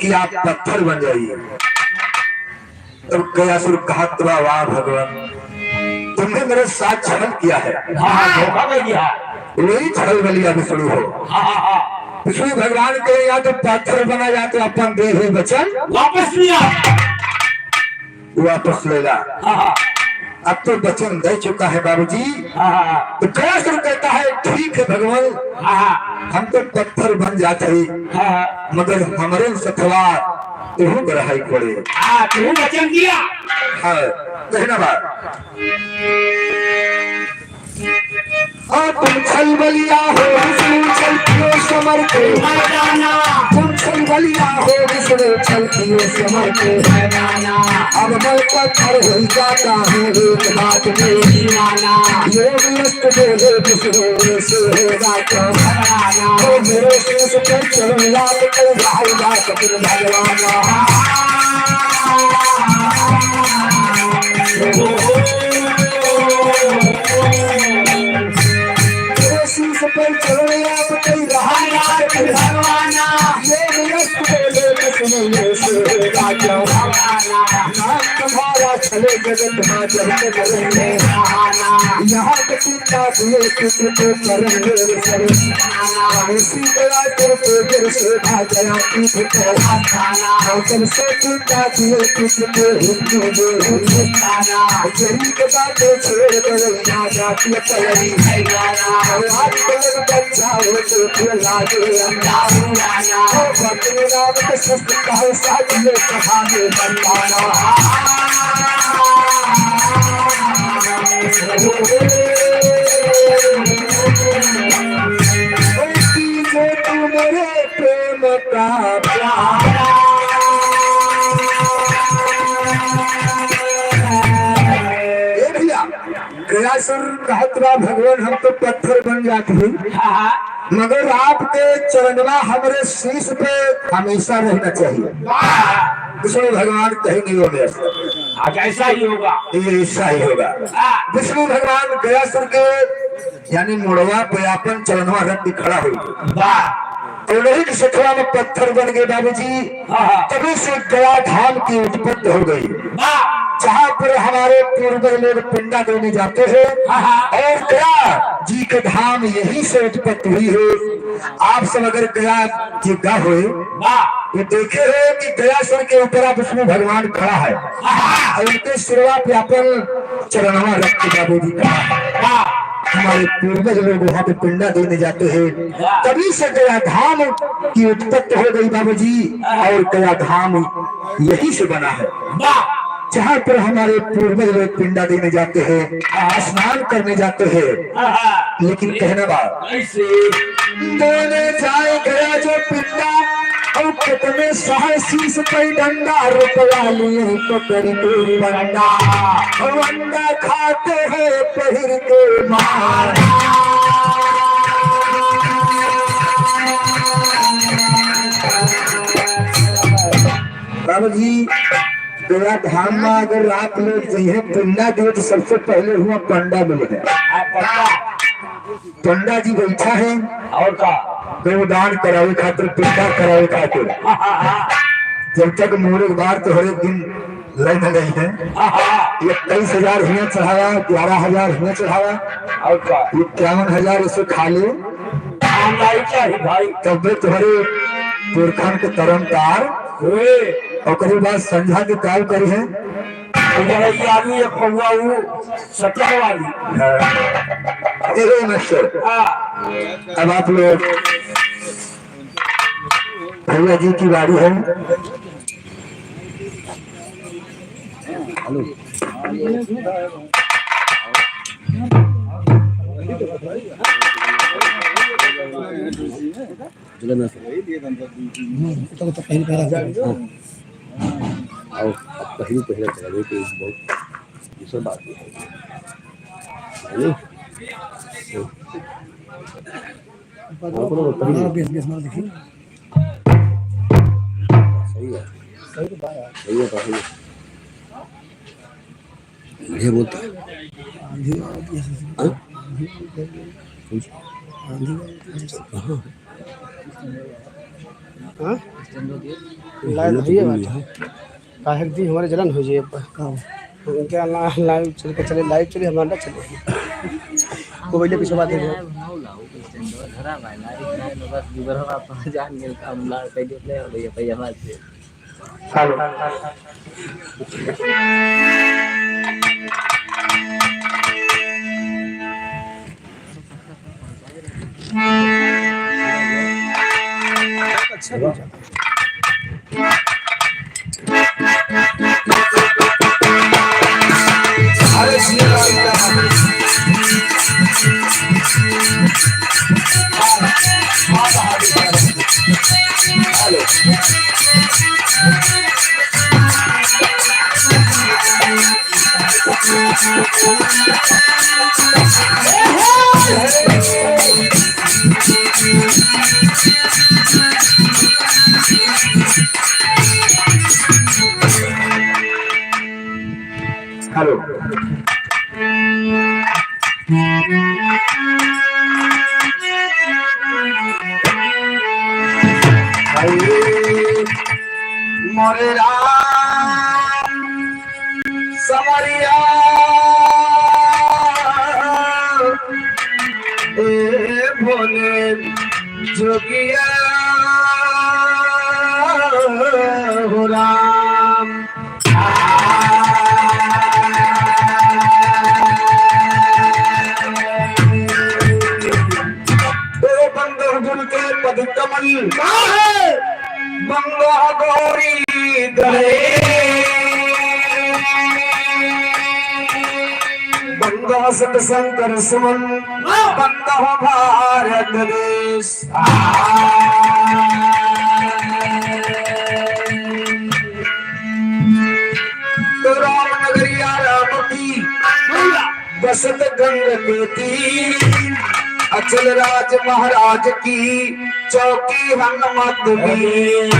कि आप पत्थर बन जाइए। तब गयासुर कहा वाह भगवान, तुमने मेरे साथ छल किया है, वही छल बलिया विष्णु हो। विष्णु भगवान के या तो पत्थर बना या तो अपन दे हुए वचन वापस लेगा। अब तो वचन दे चुका है बाबूजी। तो गयासुर कहता है ठीक है भगवान, हम तो पत्थर बन जाते मगर हमारे सथवा तुम ग्रहाई पड़े। तुम वचन दिया। हाँ कहना बात, तुम छल बलिया हो विष्णु छल समर के, तुम छल बलिया हो विष्णु छल समर के, अब मैं पत्थर हो जाता हूँ एक बात मेरी माना, योग नष्ट बोले विष्णु से होगा तो मेरे से चलो याद कर भाई बात भगवान। जगत माँ जगत करेंगे यहाँ के पिता दिए पुत्र को करेंगे उसी दया करके फिर से भागया पीठ को जब से पिता दिए पुत्र को हिंदू जो गरीब बातें छोड़ कर ना जाती पलड़ी आज कलर बच्चा हो तो लागे भक्ति राम के सस्त कहो साजिए कहानी बनाना मेरे प्रेम का प्यारा गयासुर कहतरा भगवान हम तो पत्थर बन जाते हैं मगर आपके चरणवा हमारे शीश पे हमेशा रहना चाहिए विष्णु भगवान कहीं नहीं होंगे आज ऐसा ही होगा ये ऐसा ही होगा विष्णु भगवान गयासुर के यानी मुड़वा पे अपन चरणवा रख के खड़ा हुई तो नहीं कि सखरा में पत्थर बन गए बाबूजी तभी से गया धाम की उत्पत्ति हो गई जहाँ पर हमारे पूर्वज लोग पिंडा देने जाते हैं और गया जी के धाम यही से उत्पत्ति हुई है आप सब अगर गया जिग्गा हुए ये देखे हो कि गयासुर के ऊपर विष्णु भगवान खड़ा है और उनके सिरवा पे अपन चरणवा रख के बाबूजी खड़ा है हमारे पूर्वज लोग वहाँ पे पिंडा देने जाते हैं तभी से गया धाम की उत्पत्ति हो गई बाबूजी और गया धाम यही से बना है जहाँ पर हमारे पूर्वज लोग पिंडा देने जाते हैं स्नान करने जाते हैं लेकिन कहना बात देने जाए गया जो पिंडा और कितने साहसी पे डंडा रुपया लिए पकड़ के बंडा अंडा खाते हैं पहिर के मार बाबू जी गया धाम में अगर आप लोग चाहिए पिंडा दिए तो सबसे पहले हुआ पंडा मिले पंडा जी बैठा है और का दान करावे खातिर पिंडा करावे खातिर जब तक मोरे बार तो हर एक दिन लाइन गई है 21,000 हुआ चढ़ावा 11,000 हुआ चढ़ावा और का 51,000 उसे खा ले चाहिए भाई तब तुम्हारे पुरखान के तरम तार हुए और करीब बाद संझा के काम करी है आदमी सत्या वाली अब आप लोग भैया जी की बारी है हेलो आओ पहले पहले चला गए तो बहुत ये सब बात है सही है सही है ये बोलता है काहे दी हमारे जलन हो जाए क्या लाइव चल के चले लाइव चले हमारा चले को पहले पीछे बात है धरा भाई लाइव बस गुबरवा पर जान गेल काम ला कह देले भैया भैया बात से अच्छा नहीं जाता हेलो मोरे राम समरिया शासक शंकर सुमन बंद हो भारत देश। तो राम नगरिया राम की बसत गंग के तीर, अचल राज महाराज की चौकी हनुमत भी।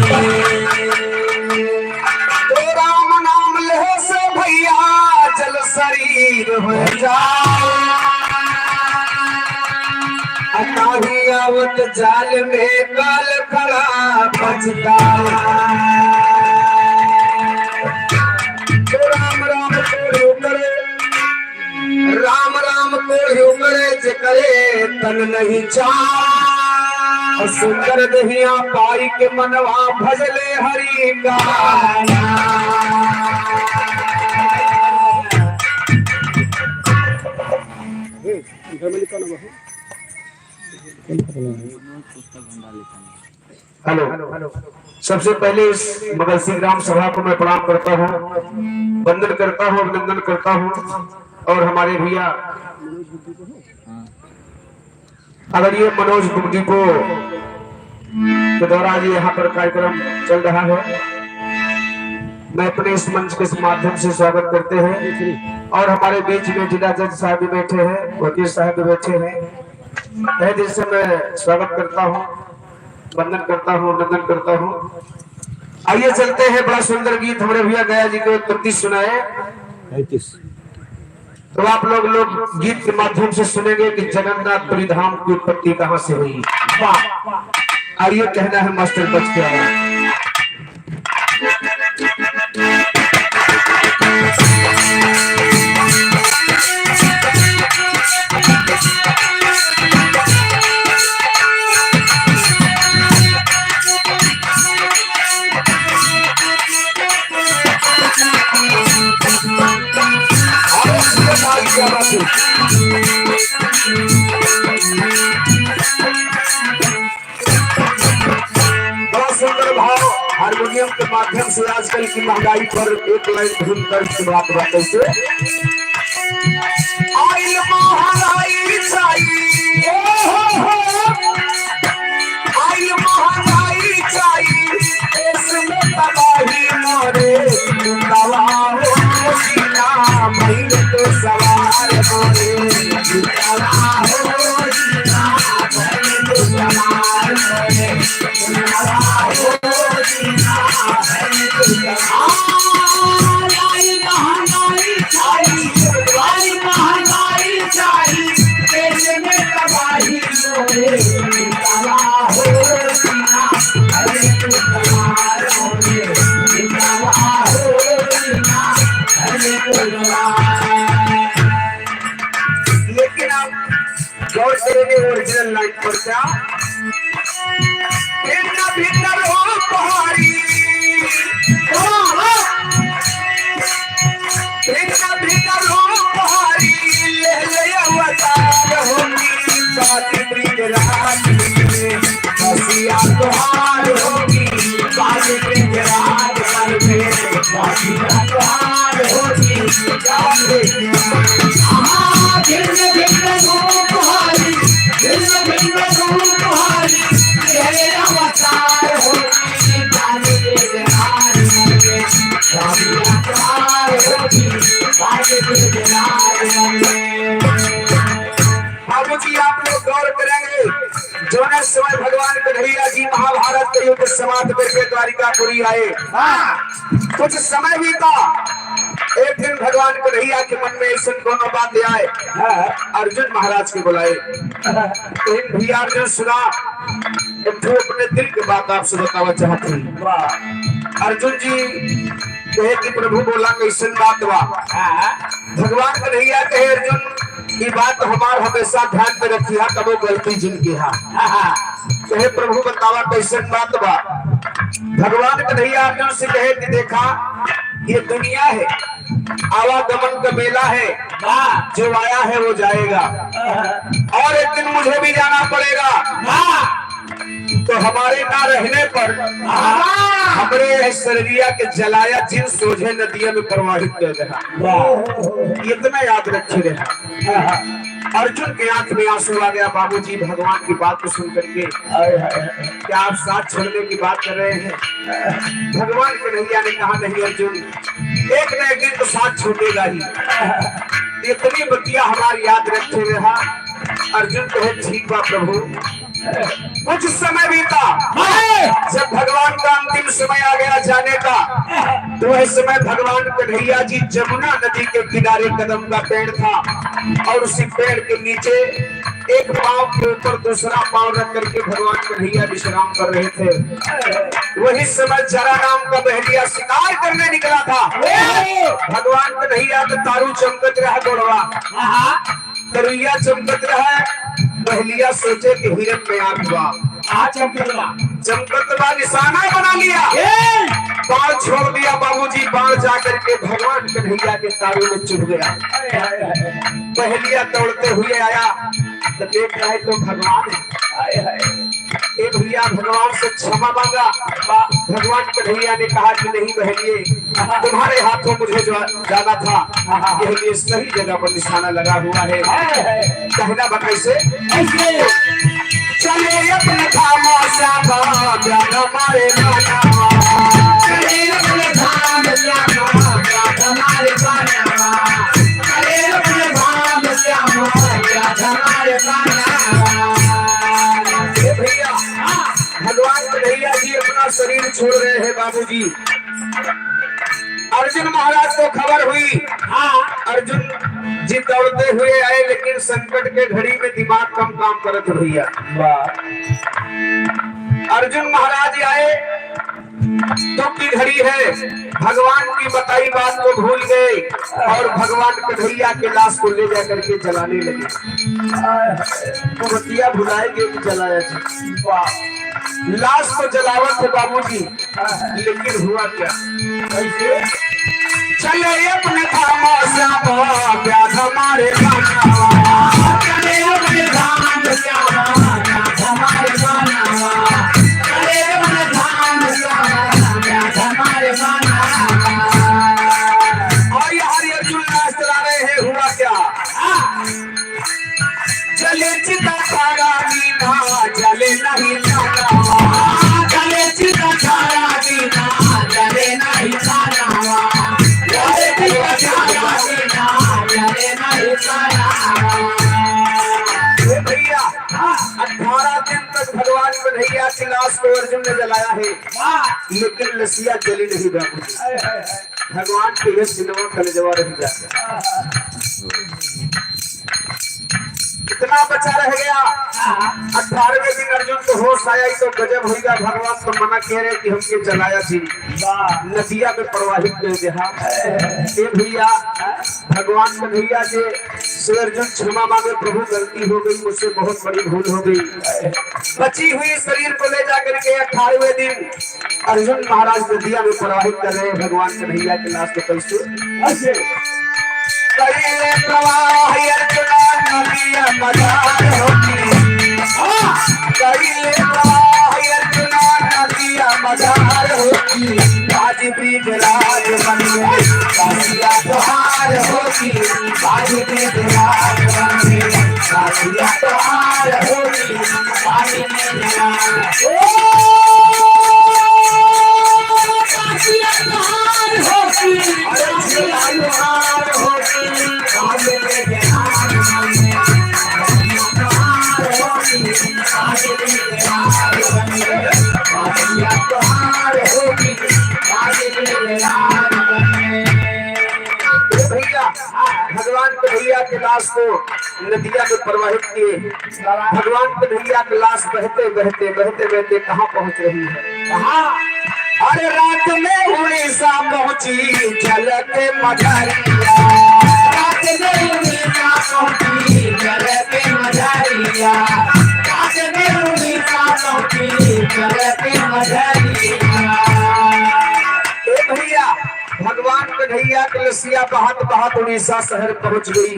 तो राम नाम ले से भैया जल शरीर हो जाए, अताही आवत जाल में काल खड़ा बचता। तो राम राम को करे, राम राम को करे जे करे तन नहीं चाह, सुंदर दहिया पाई के मनवा भजले हरि का। हेलो, सबसे पहले इस मगल सिंह ग्राम सभा को मैं प्रणाम करता हूँ, वंदन करता हूँ, अभिनंदन करता हूँ। और हमारे भैया आदरणीय मनोज गुप्ती को के द्वारा ये यहाँ पर कार्यक्रम चल रहा है, मैं अपने इस मंच के माध्यम से स्वागत करते हैं। और हमारे बीच में जिला जज साहब भी बैठे हैं, वकील साहब भी बैठे हैं, तहे दिल से मैं स्वागत करता हूँ, वंदन करता हूँ, अभिनंदन करता हूँ। आइए चलते हैं, बड़ा सुंदर गीत हमारे भैया गया जी को 31 सुनाए, तो आप लोग गीत के माध्यम से सुनेंगे कि जगन्नाथपुरी धाम की उत्पत्ति कहां से हुई। वाह, आइए कहना है मास्टर बच के आया। बड़ा सुंदर भाव हारमोनियम के माध्यम से आजकल की महंगाई पर एक लाइन धुन कर बात बातें से आइल महंगाई चाहिए, आइल महंगाई चाहिए, इसमें तबाही मोरे दवा हो सीना महीन तो सवार मोरे दवा हो सीना महीन तो सवार मोरे दवा हो सीना महीन तो सवार। आई महंगाई चाहिए, आई महंगाई चाहिए, इसमें तबाही मोरे दवा हो सीना महीन तो सवार मोरे दवा हो सीना। लेकिन आप गौर करेंगे ओरिजिनल लाइन पर क्या, भीतर हो पहाड़ी, भीतर हो पहाड़ी, ले ले अवतार होगी बाती ब्रिज राज में, बसिया तुहार होगी बाती ब्रिज राज में, बसिया तुहार होगी भिन्न भिन्न रूप हारी, भिन्न भिन्न रूप हारी, तेरे अवतार होगी बाती ब्रिज राज में, बसिया तुहार होगी बाती ब्रिज राज में। बाबू जी आप लोग गौर करेंगे, जो न समय भगवान कन्हैया जी महाभारत के युद्ध समाप्त करके द्वारिकापुरी आए, कुछ समय बीता, एक दिन भगवान कन्हैया के मन में ऐसा दोनों बात आए, अर्जुन महाराज के बुलाए। तो इन भैया अर्जुन सुना, एक तो अपने दिल की बात आपसे बतावा चाहते हैं। अर्जुन जी कहे कि प्रभु बोला कैसन बात बा। भगवान कन्हैया कहे अर्जुन ये बात हमार हमेशा ध्यान में रखिया, कबो गलती जिनकी है। कहे प्रभु बतावा कैसन बात बा। भगवान कन्हैया अर्जुन से कहे कि देखा ये दुनिया है, आवागमन का मेला है, जो आया है वो जाएगा, और एक दिन मुझे भी जाना पड़ेगा। तो हमारे ना रहने पर हमरे शरीरिया के जलाया जिन सोझे नदियों में प्रवाहित कर रहा। इतना याद रखे रहा। अर्जुन के आंख में आंसू आ गया। बाबूजी भगवान की बात को सुन करके क्या आप साथ छोड़ने की बात कर रहे हैं? भगवान के नैया ने कहा नहीं अर्जुन, एक न एक दिन तो साथ छूटेगा ही। इतनी बतिया हमारी याद रखे रहा। अर्जुन कहे ठीक बा प्रभु। कुछ समय बीता, जब भगवान का अंतिम समय आ गया जाने का, तो वह समय भगवान कन्हैया जी जमुना नदी के किनारे कदम का पेड़ था और उसी पेड़ के नीचे एक पांव के ऊपर दूसरा पांव रख करके भगवान कन्हैया विश्राम कर रहे थे। वही समय जरा नाम का बहलिया शिकार करने निकला था। भगवान कन्हैया का तारू चमकत रहा गोड़वा, तरुइया चमकत रहा। बहलिया सोचे कि हिरन में आग हुआ, चमकत निशाना बना लिया, बाण छोड़ दिया। बाबूजी बाण जाकर के भगवान कन्हैया के तारू में चुभ गया। बहलिया दौड़ते हुए आया तो देख रहा है तो भगवान एक भैया भगवान से क्षमा मांगा। भगवान कन्हैया ने कहा कि नहीं बहलिए, तुम्हारे हाथों मुझे जो जाना था यह सही जगह पर निशाना लगा हुआ है। कहना बता इसे चले अपने धामों श्यामा प्यार हमारे बनावा, चले अपने धाम श्यामा प्यार हमारे बनावा, चले अपने धाम श्यामा प्यार हमारे बनावा। भैया भगवान कन्हैया जी अपना शरीर छोड़ रहे हैं। बाबूजी अर्जुन महाराज को खबर हुई। अर्जुन जी दौड़ते हुए आए, लेकिन संकट के घड़ी में दिमाग कम काम करत भैया। अर्जुन महाराज आए तो की घड़ी है, भगवान की बताई बात को भूल गए और भगवान कन्हैया के लाश को ले जा करके जलाने लगे। तो बतिया भुलाएंगे कि जलाया लाश को जलावत है बाबूजी, लेकिन हुआ क्या? चले अपने धामों श्यामा प्यार हमारे बनावा, चले अपने धाम श्यामा प्यार हमारे बनावा, चले अपने धाम श्यामा प्यार हमारे बनावा। और यहाँ अर्जुन लाश चला रहे हैं। हुआ क्या? चले चिता तारा मीना चले नहीं तारा, चले चिता तारा मीना चले नहीं तारा, भैया 18 दिन तक भगवान कन्हैया की लाश को अर्जुन ने जलाया है, लेकिन लसिया जली नहीं। भगवान के ये सिनेमा कलेजवा रह जाता। कितना बचा रह गया? 18वें दिन अर्जुन को होश आया तो गजब हो गया। भगवान तो मना कह रहे कि हमके जलाया थी, नदिया में प्रवाहित कर दिया। भैया भगवान कन्हैया से अर्जुन क्षमा मांगे, प्रभु गलती हो गई, मुझसे बहुत बड़ी भूल हो गई। बची हुई शरीर को ले जाकर के 18वें दिन अर्जुन महाराज नदिया में प्रवाहित कर रहे हैं। भगवान कन्हैया के लाश को कैसे करिए प्रवाह अर्जुना नदिया मदार होती, करिए प्रवाह अर्जुना नदिया मदार होती, आज ब्रिज राज बन गए काशिया तोहार होती, आज ब्रिज राज बन गए काशिया तोहार होती, आज ब्रिज राज काशिया तोहार होती, तोहार होती, आज ब्रिज राज बन गए आज ब्रिज राज बन गए काशिया तोहार होती, आज ब्रिज राज बन गए। भैया भगवान कन्हैया के लाश को नदिया में प्रवाहित किए। भगवान कन्हैया की लाश बहते बहते बहते बहते कहाँ पहुंच रही है? अरे रात में उड़ीसा पहुंची जल के मझरिया, रात में उड़ीसा पहुंची जल के मझरिया, रात में उड़ीसा पहुंची जल के मझरिया। भैया भगवान कन्हैया के लसिया नदिया बहात बहात उड़ीसा शहर पहुंच गई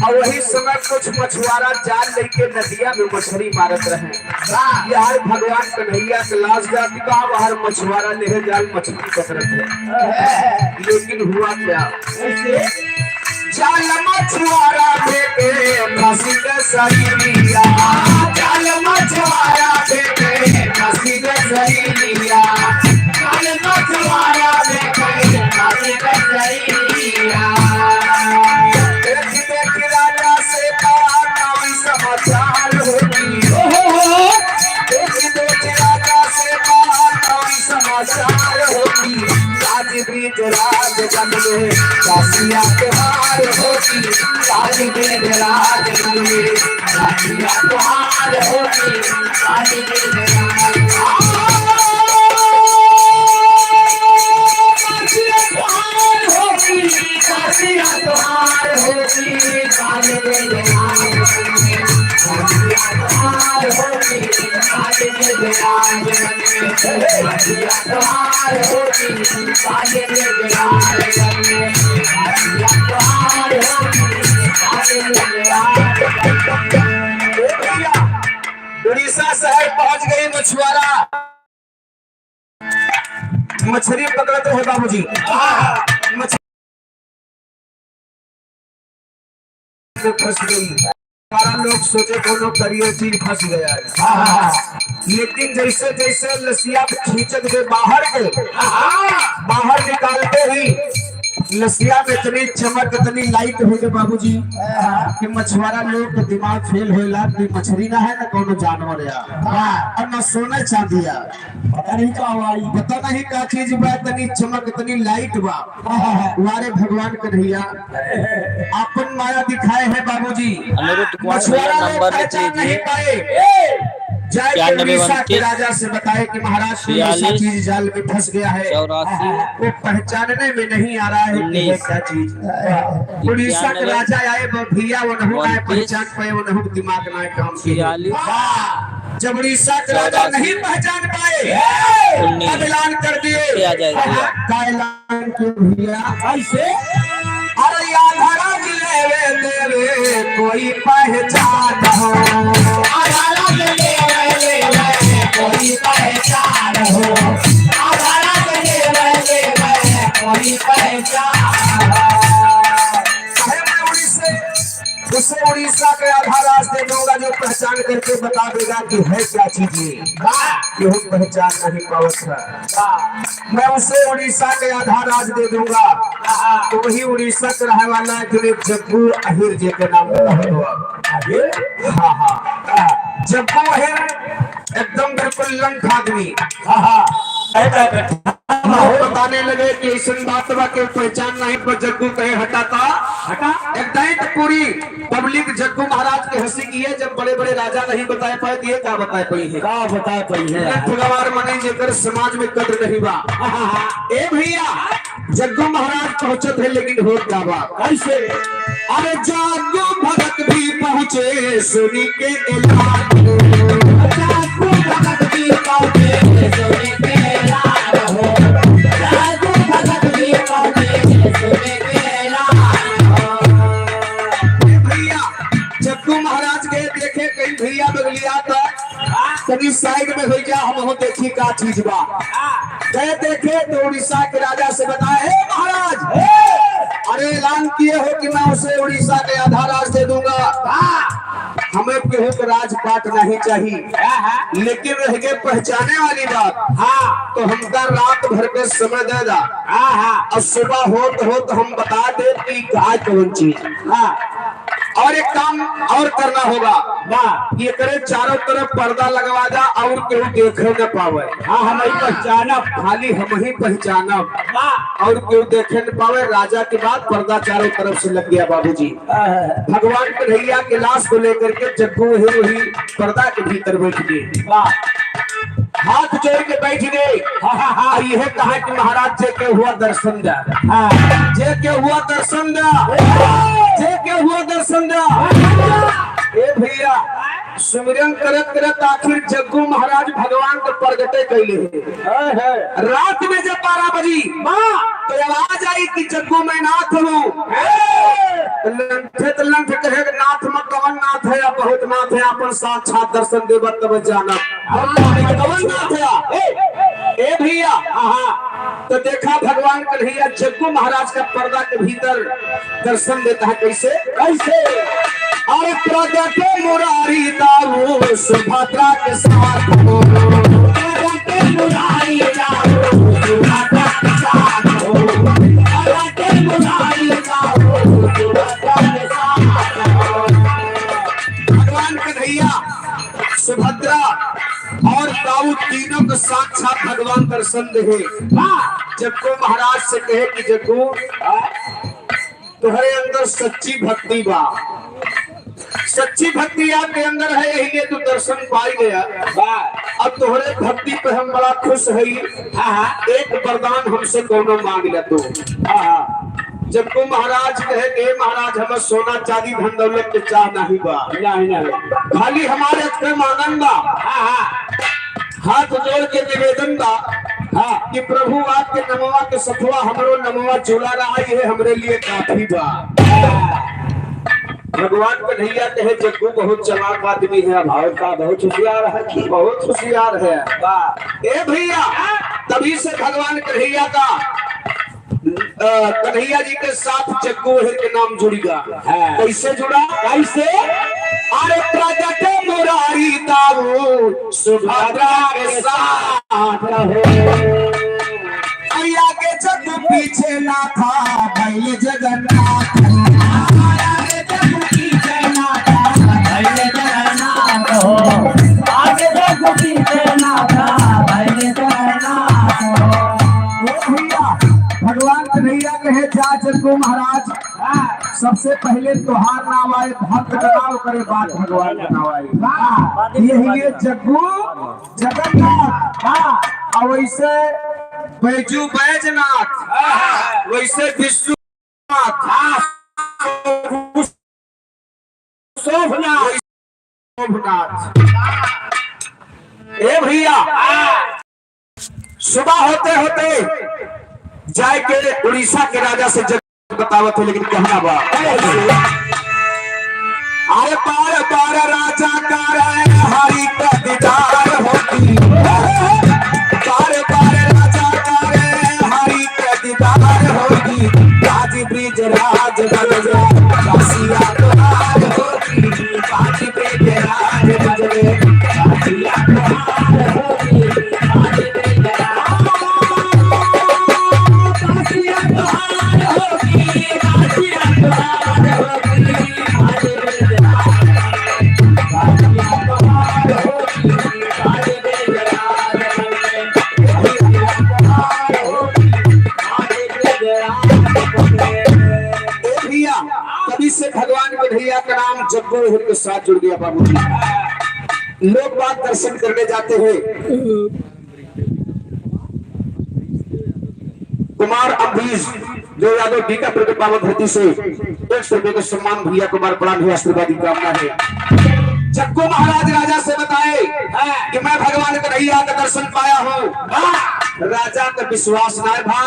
और वही समय कुछ मछुआरा जाल लेके नदिया में मछली मारत रहे। यार भगवान कन्हैया के लाश जाती का बाहर मछुआरा ले जाल मछली पकड़त है। लेकिन हुआ क्या, जाल मछुआरा फेंके फांसी के सरिया, जाल मछुआरा फेंके फांसी के सरिया, जाल मछुआरा फेंके फांसी के सरिया। देख देख राजा से कोई समाचार होगी, देख देख राजा से कोई समाचार होगी। आज बीच राज जन में काशिया त्योहार होगी, आज बीच राज जन में काशिया त्योहार होगी, आज बीच राज त्योहार होगी, काशिया त्योहार होगी, आज बीच राज जन में काशिया त्योहार होगी, आज बीच राज जन में काशिया त्योहार होगी, आज बीच राज जन में काशिया त्योहार होगी, आज बीच राज जन में। उड़ीसा शहर पहुंच गई मछुआरा, मछली पकड़ते हैं बाबूजी। फंस गई, सारा लोग सोचे कोनो करियर चीज फंस गया है। लेकिन जैसे जैसे लसिया खींचत के बाहर निकालते ही लसिया में इतनी चमक इतनी लाइट हो गए बाबूजी कि मछुआरा लोग के दिमाग फेल होला कि मछली ना है ना कोनो जानवर है और ना सोना चांदी है, पता नहीं क्या हवाई, पता नहीं क्या चीज बा, इतनी चमक इतनी लाइट बा। हमारे भगवान कन्हैया अपन माया दिखाए हैं बाबूजी। मछुआरा लोग पहचान नहीं पाए, जाए उड़ीसा के राजा से बताए कि महाराज कोई ऐसा चीज जाल में फंस गया है, वो पहचानने में नहीं आ रहा है कि ये क्या चीज। उड़ीसा के राजा आए भैया, वो नहीं आए पहचान पाए, वो नहीं दिमाग ना काम किया। जब उड़ीसा के राजा नहीं पहचान पाए ऐलान कर दिए, ऐलान किया भैया ऐसे, अरे आधारा लेवे देवे कोई पहचान हो, आधारा लेवे कोई पहचान हो, आधारा लेवे कोई पहचान हो। उसे उड़ीसा के आधा राज दे दूंगा जो पहचान करके बता देगा कि है क्या चीज ये पहचान नहीं पावत है। मैं उसे उड़ीसा के आधा राज दे दूंगा, तो वही उड़ीसा का रहने वाला है जो जग्गू अहिर जी के नाम पर। हाँ जग्गू अहिर एकदम बिल्कुल लंक आदमी। बताने लगे कि इस बात के पहचान नहीं पर जग्गू कहे हटाता एकदम पूरी पब्लिक जग्गू महाराज की हंसी की है। जब बड़े बड़े राजा नहीं बताए पाए दिए क्या बताए पाई है, क्या बताए पाई है भगवान मने जेकर समाज में कद्र नहीं बा। ए भैया जग्गू महाराज पहुंचे थे लेकिन हो क्या बा कैसे, अरे जग्गू भगत भी पहुंचे सुनी के ऐलान, जग्गू भगत भी पहुंचे सुनी के ऐलान हो, जग्गू भगत भी पहुंचे सुनी के ऐलान हो। भैया जग्गू महाराज के देखे कहीं भैया बगलिया था कभी साइड में भैया हम देखी का चीज बा, गए देखे तो उड़ीसा के राजा से बताए महाराज अरे ऐलान किए हो कि मैं उसे उड़ीसा के आधा राज दे दूंगा, हमें केहू के राजपाट नहीं चाहिए, लेकिन रह गए पहचाने वाली बात। हाँ तो हमका रात भर के समय दे दा, और सुबह हो तो हम बता दे कि क्या कौन चीज। हाँ और एक काम और करना होगा, ये करे चारों तरफ पर्दा लगवा जा और केहू देखे न पावे। हाँ हम ही पहचानब, खाली हम ही पहचानब और केहू देखे न पावे। राजा के बाद पर्दा चारों तरफ से लग गया बाबूजी। भगवान कन्हैया के लाश को लेकर के जग्गू वही पर्दा के भीतर बैठ गए, हाथ जोड़ के बैठ गए। यह कहा कि महाराज जे के हुआ दर्शन दा, जे के हुआ दर्शन दा, जे के हुआ दर्शन दा। ए भैया सुमिरन करत करत आखिर जग्गू महाराज भगवान को प्रगटे कैले है। रात में जब 12 बजी तो आवाज आई कि जग्गू मैं नाथ हूँ। लंठ कहे नाथ में कवन नाथ है, बहुत नाथ है, अपन साक्षात दर्शन देव तब जाना कवन नाथ है। ए भैया तो देखा भगवान कन्हैया जग्गू महाराज का पर्दा के भीतर दर्शन देता है। कैसे कैसे अरे प्रगटे मुरारी दाऊ सुभद्रा के साथ हो, प्रगटे मुरारी दाऊ सुभद्रा के साथ हो, प्रगटे मुरारी दाऊ सुभद्रा के साथ हो। भगवान कन्हैया सुभद्रा और दाऊ तीनों को साक्षात भगवान दर्शन दे। जग्गू महाराज से कहे कि जग्गू तुम्हारे अंदर सच्ची भक्ति बा, सच्ची भक्ति आपके अंदर है, यही तो दर्शन पाई गया। अब तुम्हारे भक्ति पे हम बड़ा खुश है। एक वरदान हमसे दोनों मांग ले तो। जग्गू महाराज कहे कि महाराज हमें सोना चांदी धन दौलत के चाह नहीं बा, खाली हमारे अक्षर मांगन बा। हाथ जोड़ के निवेदन बा कि प्रभु आपके नमवा के सफवा हमरो नमवा चूला रहा है, हमरे लिए काफी बा। भगवान कन्हैया कहे जग्गू बहुत चालाक आदमी है, भाव का बहुत होशियार है, बहुत होशियार है। ए भैया तभी से भगवान कन्हैया का कन्हैया जी के साथ जग्गू के नाम जुड़ेगा। कैसे जुड़ा? कैसे? अरे प्रगटे मुरारी दाऊ सुभद्रा के साथ हो, आगे जग्गू पीछे ना था भैले जगन्नाथ, आगे जग्गू पीछे ना था भैले जगन्नाथ हो, आगे जग्गू पीछे ना था भैले जगन्नाथ हो। भगवान कन्हैया कहे जा जग्गू महाराज सबसे पहले तोहार नाम आए भक्त बनाओ करे बात भगवान बनाओ आए। ये जग्गू जगन्नाथ और वैसे बैजू बैजनाथ, वैसे विष्णुनाथ, शोभनाथ। ए भैया सुबह होते होते जाए के उड़ीसा के राजा से जग बतावत है, लेकिन कहना बा अरे बार बार राजा का हरि का दीदार होती, बार बार राजा का हरि का दीदार होगी, राज ब्रिज राज बजरे काशिया द्वार होगी, राज ब्रिज राज बजरे काशिया द्वार होगी, राज ब्रिज तभी से भगवान कन्हैया का नाम जग्गू के साथ जुड़ गया। बाबू जी लोग बात दर्शन करने जाते हैं। कुमार अम्बरीश जो यादव टीका के पावन धरती से 100 रुपए का सम्मान भैया कुमार बड़ा भी आशीर्वाद की कामना है। जग्गू महाराज राजा से बताए कि मैं भगवान कन्हैया का दर्शन पाया हूँ। राजा का विश्वास ना भा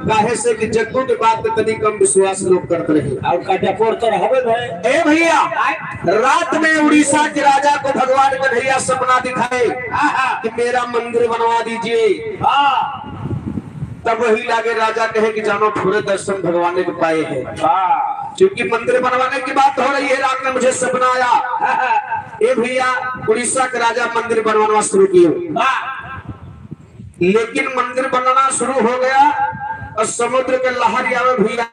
काहे से कि जग्गू के बात में तनी कम विश्वास लोग करते रहे और काटापोर तो रहबे भाई। ए भैया रात में उड़ीसा के राजा को भगवान कन्हैया सपना दिखाए कि मेरा मंदिर बनवा दीजिए। तब वही लागे राजा कहे कि जानो पूरे दर्शन भगवान के पाए हैं, क्योंकि मंदिर बनवाने की बात हो रही है। रात में मुझे सपना आया। ए भैया उड़ीसा के राजा मंदिर बनवाना शुरू किए, लेकिन मंदिर बनना शुरू हो गया और समुद्र के लहर आवे भैया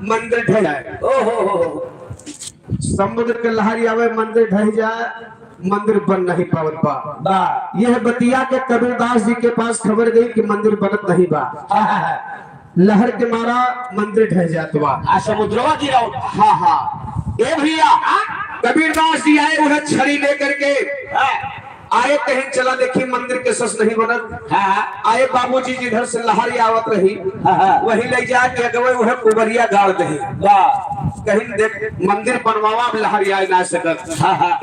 मंदिर ढह जाए। समुद्र के लहर आवे मंदिर ढह जाए, मंदिर बन नहीं पावत बा। यह बतिया के कबीरदास जी के पास खबर गई कि मंदिर बनत नहीं बा। लहर के मारा मंदिर ढह जात बा, समुद्रवा गिराओ। ए भैया कबीरदास जी आए उन्हें छड़ी लेकर के आए कहीं चला देखी मंदिर के सस नहीं बनल। आए बाबूजी जिधर से लहरी आवत रही वही ले जाके अगवे वह कुबरिया गाड़ दही कहीं देख मंदिर बनवावा में लहरी आ ना सकत।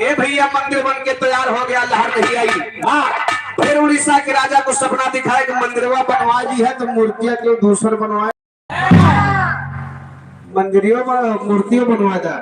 ए भैया मंदिर बन के तैयार हो गया, लहर नहीं आई। फिर उड़ीसा के राजा को सपना दिखाया कि मंदिरवा बनवा दी है तो मूर्तियां क्यों दूसर बनवाए, मंदिरियों मूर्तियों बनवा दा।